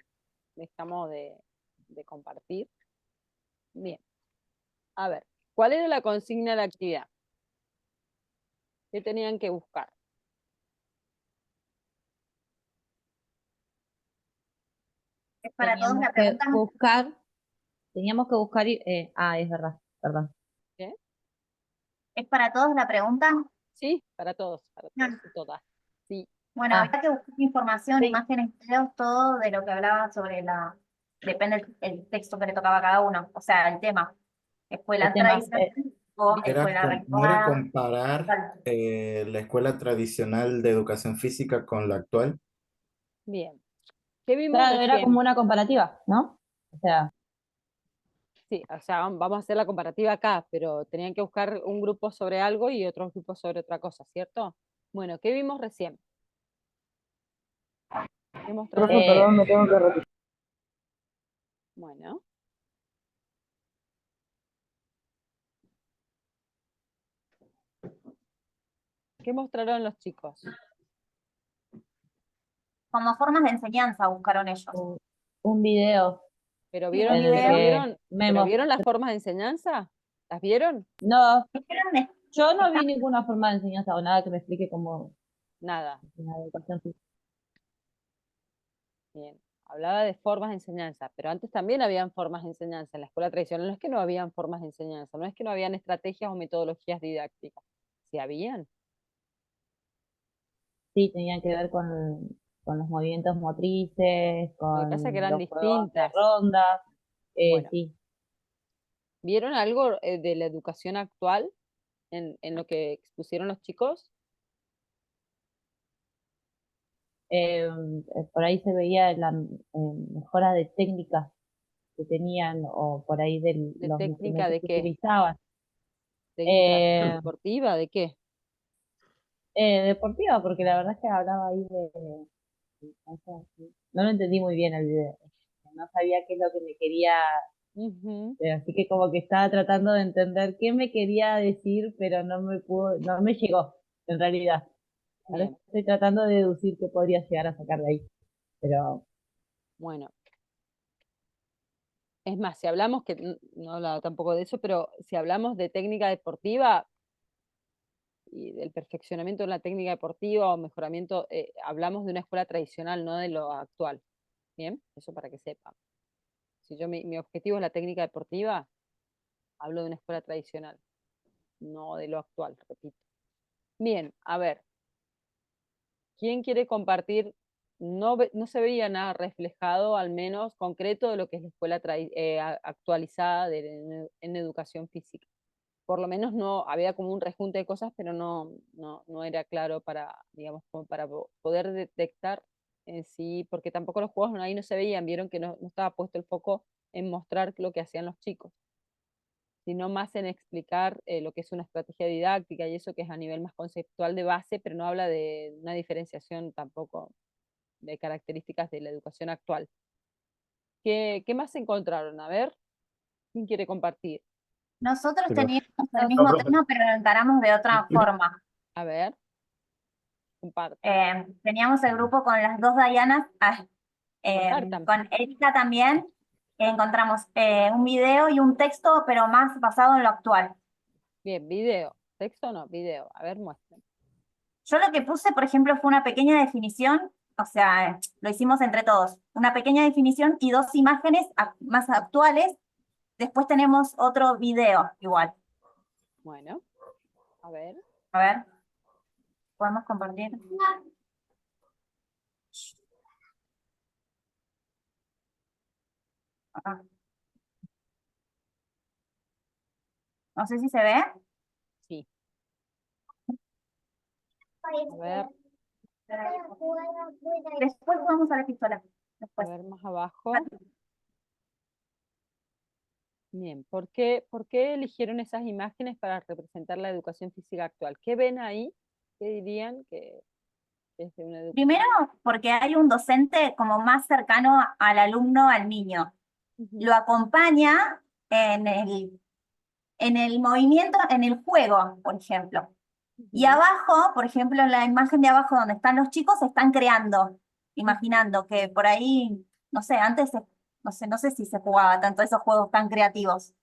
Dejamos de compartir. Bien. A ver, ¿cuál era la consigna de la actividad? ¿Qué tenían que buscar? ¿Es para todos la pregunta? Teníamos que buscar, es verdad, perdón. ¿Qué? ¿Es para todos la pregunta? Sí, para todos y todas. Sí. Bueno, había que buscar información, imágenes, videos, todo de lo que hablaba sobre depende el texto que le tocaba a cada uno, o sea, el tema. Escuela El tema, tradicional o escuela No era renovada. comparar la escuela tradicional de educación física con la actual. Bien. ¿Qué vimos Claro, era recién? como una comparativa, ¿no? O sea, Sí, o sea, vamos a hacer la comparativa acá, pero tenían que buscar un grupo sobre algo y otros grupos sobre otra cosa, ¿cierto? Bueno, ¿qué vimos recién? ¿Qué mostraron? Profe, perdón, me tengo que retirar. Bueno. ¿Qué mostraron los chicos? Como formas de enseñanza buscaron ellos. un video. ¿Pero Sí, vieron, un en el video. que ¿pero vieron las formas de enseñanza? ¿Las vieron? No, yo no vi ninguna forma de enseñanza o nada que me explique cómo Nada. una educación física. Bien. Hablaba de formas de enseñanza, pero antes también habían formas de enseñanza. En la escuela tradicional no es que no habían formas de enseñanza, no es que no habían estrategias o metodologías didácticas. Sí habían. Sí, tenían que ver con los movimientos motrices, Lo que pasa es que con eran los juegos de distintas. ronda. Bueno, Sí. ¿vieron algo de la educación actual en lo que expusieron los chicos? Por ahí se veía la mejora de técnicas que tenían o por ahí de ¿De los técnica instrumentos de que qué? utilizaban. ¿Técnica Eh, deportiva de qué? Deportiva, porque la verdad es que hablaba ahí o sea, no lo entendí muy bien el video. No sabía qué es lo que me quería, Ujú. así que como que estaba tratando de entender qué me quería decir, pero no me llegó, en realidad. Ahora Bien, estoy tratando de deducir qué podría llegar a sacar de ahí. Pero bueno. Es más, si hablamos, que no hablaba tampoco de eso, pero si hablamos de técnica deportiva y del perfeccionamiento de la técnica deportiva o mejoramiento, hablamos de una escuela tradicional, no de lo actual. Bien, eso para que sepan. Si mi objetivo es la técnica deportiva, hablo de una escuela tradicional, no de lo actual, repito. Bien, a ver, ¿quién quiere compartir? No se veía nada reflejado, al menos concreto, de lo que es la escuela actualizada en educación física. Por lo menos no, había como un rejunte de cosas, pero no era claro para, digamos, como para poder detectar en sí, porque tampoco los juegos ahí no se veían, vieron que no estaba puesto el foco en mostrar lo que hacían los chicos, sino más en explicar lo que es una estrategia didáctica y eso que es a nivel más conceptual de base, pero no habla de una diferenciación tampoco de características de la educación actual. ¿Qué más encontraron? A ver, ¿quién quiere compartir? Nosotros Sí, profe. teníamos el No, mismo profe. tema, pero lo encaramos de otra forma. A ver, compartan. Teníamos el grupo con las dos Dayanas, Compartan. con Erika también. Encontramos un video y un texto, pero más basado en lo actual. Bien, video. Texto no, video. A ver, muestren. Yo lo que puse, por ejemplo, fue una pequeña definición, o sea, lo hicimos entre todos, una pequeña definición y dos imágenes más actuales. Después tenemos otro video igual. Bueno, a ver. A ver, podemos compartir. Acá. No sé si se ve. Sí. A ver, Después vamos a la pistola. a Después. ver más abajo. Bien, ¿por qué eligieron esas imágenes para representar la educación física actual? ¿Qué ven ahí? ¿Qué dirían que es de una educación? Primero, porque hay un docente como más cercano al alumno, al niño. Lo acompaña en el movimiento, en el juego, por ejemplo. Y abajo, por ejemplo, en la imagen de abajo donde están los chicos, están creando, imaginando que por ahí, no sé, antes, no sé si se jugaba tanto esos juegos tan creativos.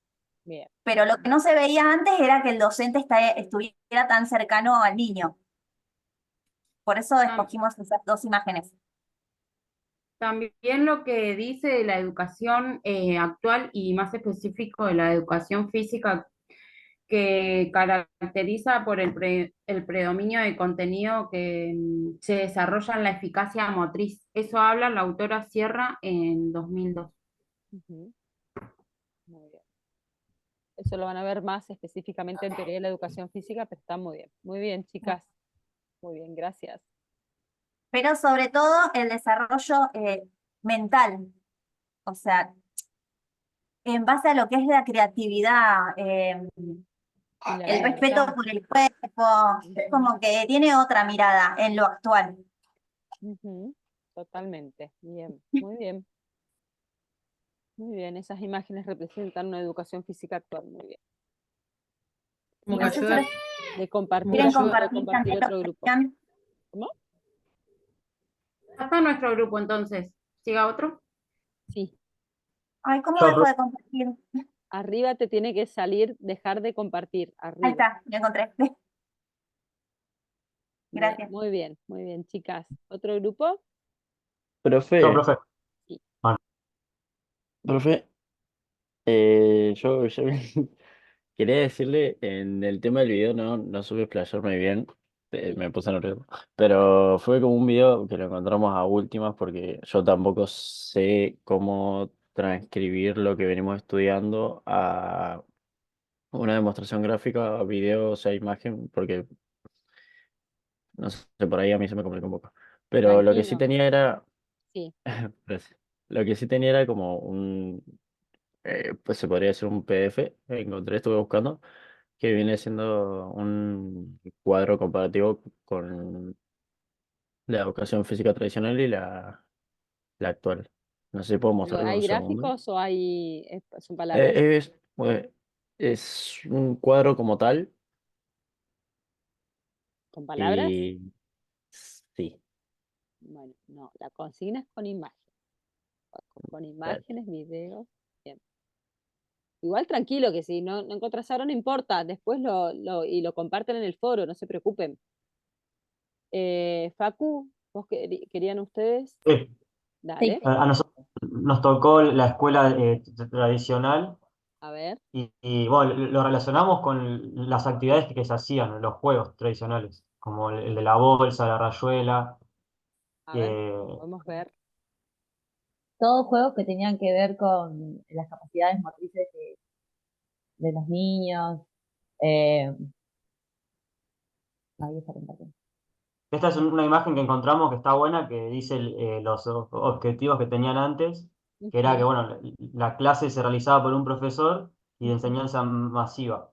Bien. Pero lo que no se veía antes era que el docente estuviera tan cercano al niño. Por eso escogimos esas dos imágenes. También lo que dice de la educación actual y más específico de la educación física que caracteriza por el predominio de contenido que se desarrolla en la eficacia motriz. Eso habla la autora Sierra en 2002. Muy bien. Eso lo van a ver más específicamente en teoría de la educación física, pero está muy bien. Muy bien, chicas. Muy bien, gracias. Pero sobre todo el desarrollo mental. O sea, en base a lo que es la creatividad, Y la el respeto libertad. por el cuerpo, es como que tiene otra mirada en lo actual. Totalmente. Bien, muy bien. Muy bien, esas imágenes representan una educación física actual. Muy bien. Como que No sé si ayuda, De compartir, quieren ayuda de compartir compartir también otro lo que grupo. decían. ¿Cómo? hasta nuestro grupo entonces. ¿Siga otro? Sí. Ay, ¿cómo Yo, dejo profe. de compartir? Arriba te tiene que salir, dejar de compartir. Ahí Arriba. está, lo encontré. Bien, Gracias. muy bien, chicas. ¿Otro grupo? Profe, profe. Sí. Bueno, profe, yo quería decirle, en el tema del video no supe explayarme bien, Sí. me puse nervioso, pero fue como un video que lo encontramos a últimas porque yo tampoco sé cómo transcribir lo que venimos estudiando a una demostración gráfica, video, o sea, imagen, porque no sé, por ahí a mí se me complica un poco. Pero lo que sí Tranquilo. tenía era, Sí. gracias. Lo que sí tenía era como pues se podría decir un PDF, encontré, estuve buscando, que viene siendo un cuadro comparativo con la educación física tradicional y la actual. No sé si puedo Pero mostrarlo ¿hay un segundo. gráficos o son palabras? Pues, es un cuadro como tal ¿Con palabras? y sí, Bueno, no, la consigna es con imagen. Con dale. imágenes, videos. Bien. Igual tranquilo que si no encontrás ahora no importa, después y lo comparten en el foro, no se preocupen. Facu, ¿vos querían ustedes? sí. Dale, A nosotros nos tocó la escuela tradicional a ver, y, bueno, lo relacionamos con las actividades que se hacían, los juegos tradicionales, como el de la bolsa, la rayuela. a ver, eh, podemos ver. Todos juegos que tenían que ver con las capacidades motrices de los niños. Eh, ahí está compartiendo. Esta es una imagen que encontramos que está buena, que dice los objetivos que tenían antes, que era que, Ujú, bueno, la clase se realizaba por un profesor y de ujú. enseñanza masiva.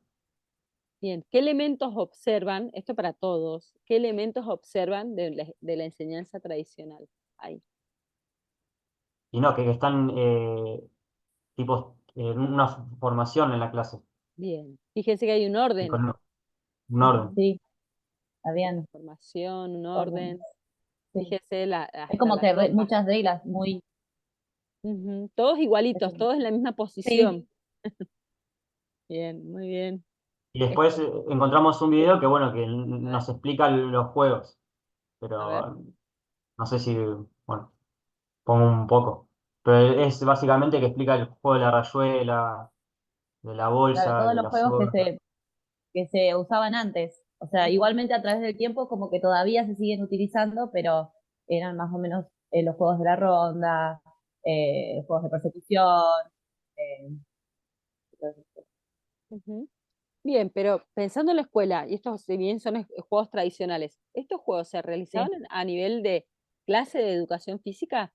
Bien, ¿qué elementos observan? Esto para todos. ¿Qué elementos observan de la enseñanza tradicional? Ahí. Y no, que están tipo en una formación en la clase, Bien. Fíjense que hay un y orden. con un orden. Sí, Una habían formación, un orden. orden. Sí. Fíjese Es hasta como la que ropa. muchas reglas muy... Ujú, todos igualitos, todos en la misma Sí, posición. Bien, muy bien. Y después encontramos un video que, bueno, que nos explica los juegos, A ver. pero no sé si, bueno, pongo un poco. Pero es básicamente que explica el juego de la rayuela, de la claro, bolsa, todos de los la juegos soga. que se usaban antes. O sea, igualmente a través del tiempo como que todavía se siguen utilizando, pero eran más o menos los juegos de la ronda, juegos de persecución. eh, Ujú. Bien, pero pensando en la escuela, y estos si bien son juegos tradicionales, ¿estos juegos se sí. realizaban a nivel de clase de educación física?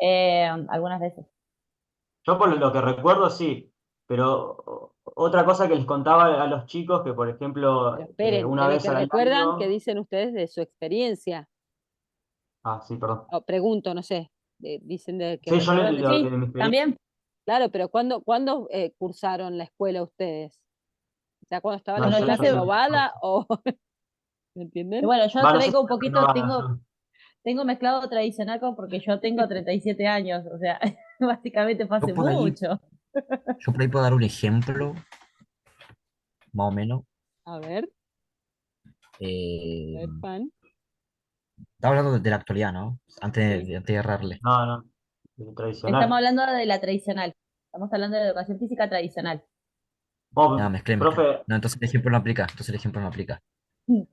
Algunas veces. Yo por lo que recuerdo sí, pero otra cosa que les contaba a los chicos, que por ejemplo, Pero esperen, una de lo vez que al recuerdan, ¿qué año... dicen ustedes de su experiencia? Ah, sí, perdón. O pregunto, no sé, dicen de que Sí, yo recuerdan de su... Sí, de mi experiencia... también. Claro, pero ¿cuándo cursaron la escuela ustedes? O sea, ¿cuándo estaba la No, Bueno, yo escuela hace, renovada o... ¿Me y entienden? bueno, yo Va, no sé si traigo un poquito, renovada. tengo mezclado tradicional porque yo tengo 37 años, o sea, básicamente fue Yo hace por ahí, mucho. yo por ahí puedo dar un ejemplo, más o menos. A ver, Eh, Juan. Estaba hablando de la actualidad, ¿no? Sí. Antes de errarle. No, no, Estamos tradicional. hablando de la tradicional. Estamos hablando de educación física tradicional. No, Vos, mezclé. profe, No, entonces el ejemplo no aplica. Entonces el ejemplo no aplica. No dije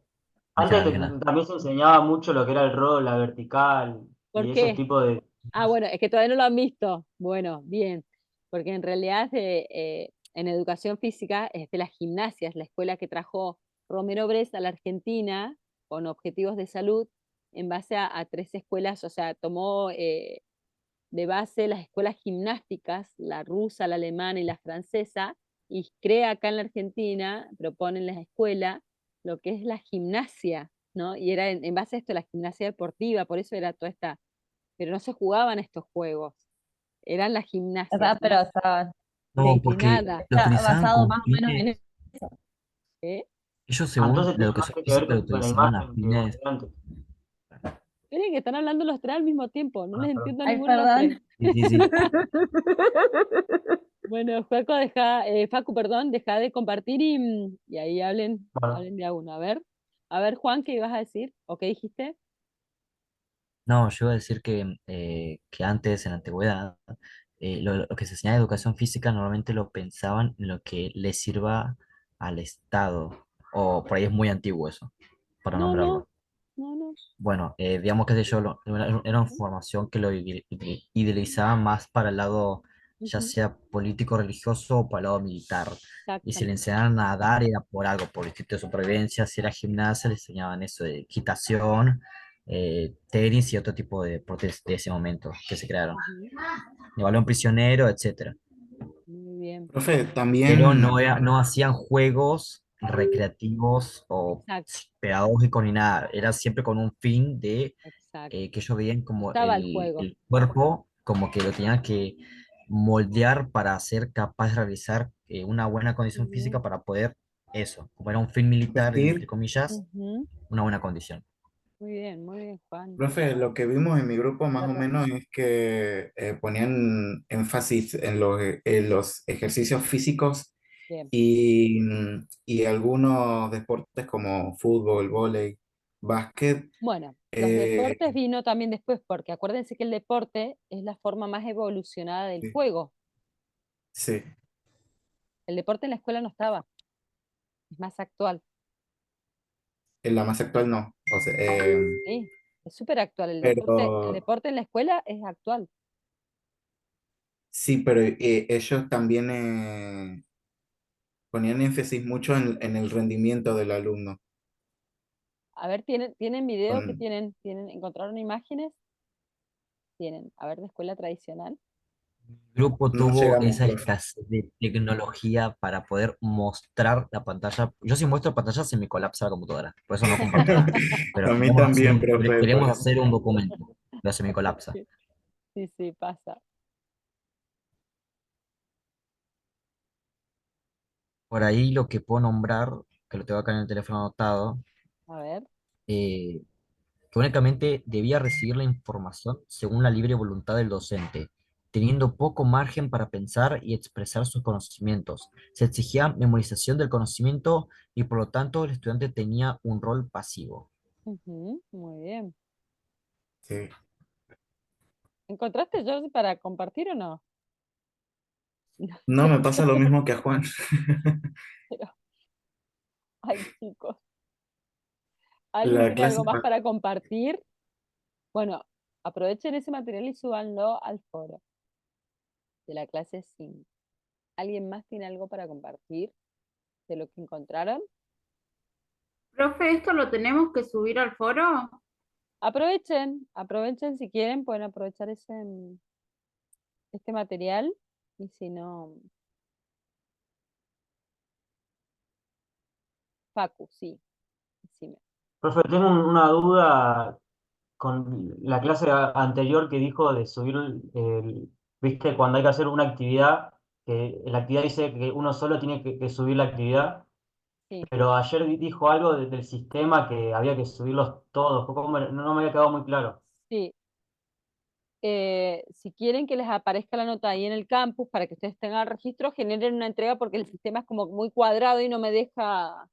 antes nada, no dije nada. también se enseñaba mucho lo que era el rol, la vertical ¿Por y ese qué? tipo de... Ah, bueno, es que todavía no lo han visto. Bueno, bien, porque en realidad en educación física es de las gimnasias, la escuela que trajo Romero Brest a la Argentina con objetivos de salud en base a tres escuelas, o sea, tomó de base las escuelas gimnásticas, la rusa, la alemana y la francesa, y crea acá en la Argentina, propone en la escuela lo que es la gimnasia, ¿no? Y era en base a esto la gimnasia deportiva, por eso era toda esta, pero no se jugaban estos juegos, eran las gimnasias, Pero más está, No, porque disciplinada. lo está utilizaban basado con más o menos en fines. eso. ¿Eh? Ellos, Ah, según entonces la tiene más educación que ver física, lo con la utilizaban a imagen que fines. mostré antes. Miren que están hablando los tres al mismo tiempo, no Ah, les perdón. entiendo a Ay, ninguno de los tres. perdón. Sí, sí, sí. Bueno, Facu, perdón, deja de compartir y ahí Bueno, hablen de a uno. A ver, Juan, ¿qué ibas a decir? ¿O qué dijiste? No, yo iba a decir que antes, en la antigüedad, lo que se enseñaba de educación física normalmente lo pensaban en lo que le sirva al Estado, o por ahí es muy antiguo eso, para No, no, nombrarlo. no, no. Bueno, digamos que sé yo, era una formación que lo idealizaba más para el lado, ya Ujú, sea político, religioso o para el lado militar. Y si le exactamente. enseñaban a nadar era por algo, por instinto de supervivencia. Si era gimnasia, le enseñaban eso de equitación, tenis y otro tipo de deportes de ese momento que se crearon. Ujú, De balón prisionero, etcétera. muy bien. Profe, Pero también, no hacían juegos recreativos o Exacto, pedagógicos ni nada. Era siempre con un fin de exacto. que ellos veían No como estaba el juego. el cuerpo, como que lo tenían que moldear para ser capaz de realizar una buena condición Ujú, física para poder eso, como era un fin militar, entre sí, comillas, ujú. una buena condición. Muy bien, Juan. profe, lo que vimos en mi grupo más o Perdón. menos es que ponían énfasis en los ejercicios físicos Bien. y algunos deportes como fútbol, vóley, básquet. Bueno, los eh, deportes vino también después, porque acuérdense que el deporte es la forma más evolucionada del sí, juego. sí, El deporte en la escuela no estaba, es más actual. en la más actual no. O sea, Sí, es súper actual. El pero deporte en la escuela es actual. sí, pero ellos también ponían énfasis mucho en el rendimiento del alumno. A ver, ¿tienen video? ¿Qué Con, tienen? ¿Encontraron imágenes? Tienen. A ver, de escuela tradicional. El grupo no tuvo llegamos, esa profe. escasez de tecnología para poder mostrar la pantalla. Yo si muestro pantalla se me colapsa la computadora, por eso no comparto nada. Pero A mí también, profe, por queremos eso. hacer un documento, pero se me colapsa. Sí, sí, sí, pasa. Por ahí lo que puedo nombrar, que lo tengo acá en el teléfono anotado, A ver. eh, que únicamente debía recibir la información según la libre voluntad del docente, teniendo poco margen para pensar y expresar sus conocimientos. Se exigía memorización del conocimiento y por lo tanto el estudiante tenía un rol pasivo. Ujú, muy bien. Sí. ¿Encontraste, Jordi, para compartir o no? No me pasa lo mismo que a Juan. Pero, ay, chicos. ¿Alguien La tiene clase, algo más para compartir? Bueno, aprovechen ese material y súbanlo al foro de la clase 5. ¿Alguien más tiene algo para compartir de lo que encontraron? Profe, ¿esto lo tenemos que subir al foro? Aprovechen si quieren, pueden aprovechar este material y si no, Facu, sí, decime. Profe, tengo una duda con la clase anterior que dijo de subir viste, cuando hay que hacer una actividad, que la actividad dice que uno solo tiene que subir la actividad, Sí, pero ayer dijo algo del sistema que había que subirlos todos, no me había quedado muy claro. sí. Si quieren que les aparezca la nota ahí en el campus para que ustedes tengan registro, generen una entrega porque el sistema es como muy cuadrado y no me deja,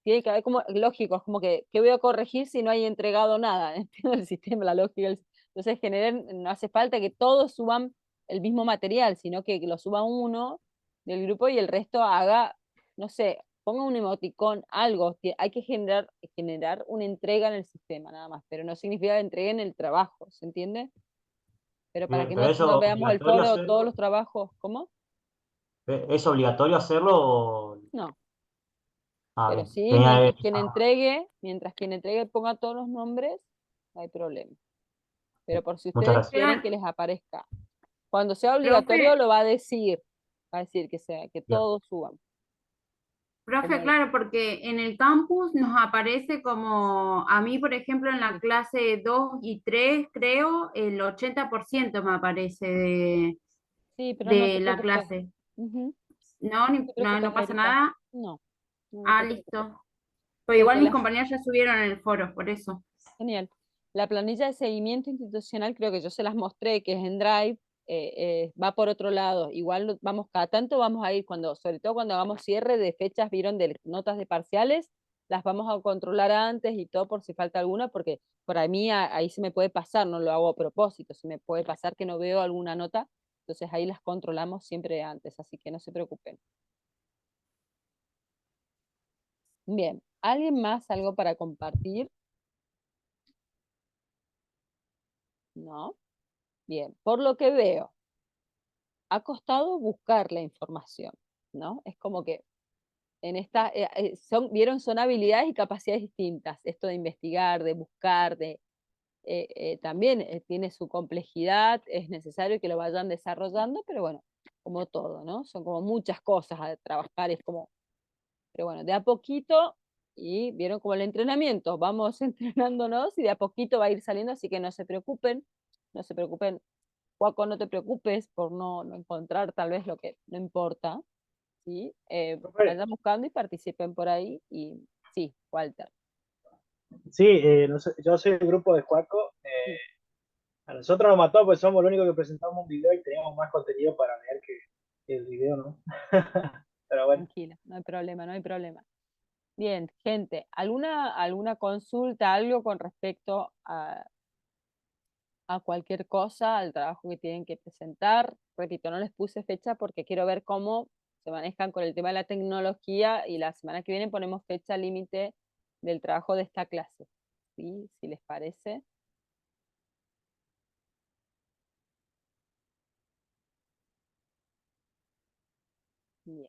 tiene que haber como, lógico, es como que, ¿qué voy a corregir si no hay entregado nada? Entiendo el sistema, la lógica. Entonces generen, no hace falta que todos suban el mismo material, sino que lo suba uno del grupo y el resto haga, no sé, ponga un emoticón, algo. Hay que generar una entrega en el sistema, nada más, pero no significa que entreguen el trabajo, ¿se entiende? Pero para Bien, que pero no eso veamos el obligatorio foro, todos los hacerlo, trabajos, ¿cómo? ¿es obligatorio hacerlo o... No. Ah, Pero bien, sí, tenía... mientras quien entregue ponga todos los nombres, no hay problema. Pero por si Muchas ustedes gracias. quieren que les aparezca. Cuando sea obligatorio Profe, lo va a decir que Bien. todos suban. profe, Como, claro, porque en el campus nos aparece como, a mí, por ejemplo, en la sí, clase 2 y 3 creo, el 80% me aparece sí, pero no de te la preocupes. clase. Ujú, No, no te preocupes, no pasa Erika. nada. No, no Ah, te preocupes. listo. Pues igual Porque mis compañeros ya subieron en el foro, por eso. genial. La planilla de seguimiento institucional, creo que yo se las mostré, que es en Drive, va por otro lado. Igual vamos, cada tanto vamos a ir, sobre todo cuando hagamos cierre de fechas, vieron de notas de parciales, las vamos a controlar antes y todo por si falta alguna, porque para mí ahí se me puede pasar, no lo hago a propósito, se me puede pasar que no veo alguna nota, entonces ahí las controlamos siempre antes, así que no se preocupen. Bien, ¿alguien más algo para compartir? ¿No? Bien, por lo que veo, ha costado buscar la información, ¿no? Es como que en esta, vieron, son habilidades y capacidades distintas, esto de investigar, de buscar, también tiene su complejidad, es necesario que lo vayan desarrollando, pero bueno, como todo, ¿no? Son como muchas cosas a trabajar, es como, pero bueno, de a poquito, y vieron como el entrenamiento, vamos entrenándonos y de a poquito va a ir saliendo, así que no se preocupen, no se preocupen, Joaco, no te preocupes por no encontrar tal vez lo que no importa, ¿sí? Vayan buscando y participen por ahí, y sí, Walter. Sí, no sé, yo soy del grupo de Juaco. A nosotros nos mató porque somos los únicos que presentamos un video y teníamos más contenido para leer que el video, ¿no? Pero bueno. Tranquila, no hay problema, no hay problema. Bien, gente, ¿alguna consulta, algo con respecto a cualquier cosa, al trabajo que tienen que presentar? Repito, no les puse fecha porque quiero ver cómo se manejan con el tema de la tecnología, y la semana que viene ponemos fecha límite del trabajo de esta clase, ¿sí? Si les parece. Bien.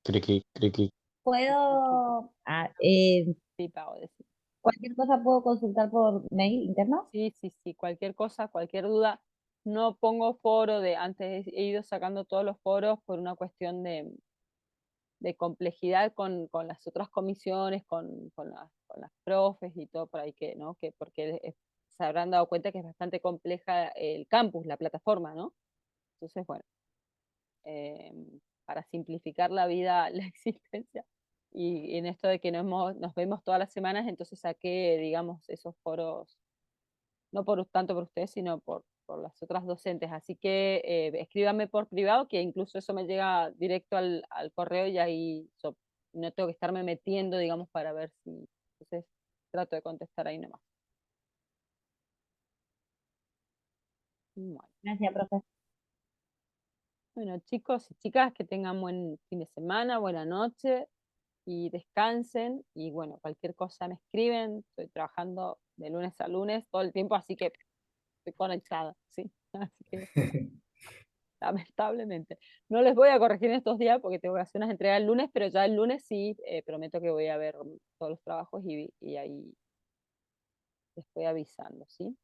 Criqui, criqui. ¿Puedo, Sí, Pau, decime. cualquier cosa puedo consultar por mail interno? Sí, sí, sí, cualquier cosa, cualquier duda. No pongo foro antes he ido sacando todos los foros por una cuestión de complejidad con las otras comisiones, con las profes y todo por ahí, que, ¿no? Que porque se habrán dado cuenta que es bastante compleja el campus, la plataforma, ¿no? Entonces, bueno, eh, para simplificar la vida, la existencia, y en esto de que nos vemos todas las semanas, entonces saqué, digamos, esos foros, no tanto por ustedes, sino por las otras docentes. Así que escríbanme por privado, que incluso eso me llega directo al correo, y ahí no tengo que estarme metiendo, digamos, para ver si... Entonces trato de contestar ahí nomás. Bueno. Gracias, profe. Bueno, chicos y chicas, que tengan buen fin de semana, buena noche, y descansen. Y bueno, cualquier cosa me escriben. Estoy trabajando de lunes a lunes todo el tiempo, así que estoy conectada, ¿sí? Así que lamentablemente. No les voy a corregir en estos días porque tengo que hacer unas entregas el lunes, pero ya el lunes sí prometo que voy a ver todos los trabajos, y ahí les voy avisando, ¿sí?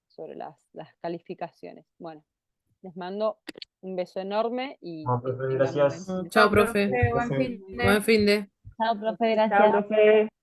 Sobre las calificaciones. Bueno, les mando un beso enorme y No, que profe, tengan un buen gracias. fin de Chao, semana. profe. Buen fin de... Buen fin de. Chao, profe, Chao, gracias. profe.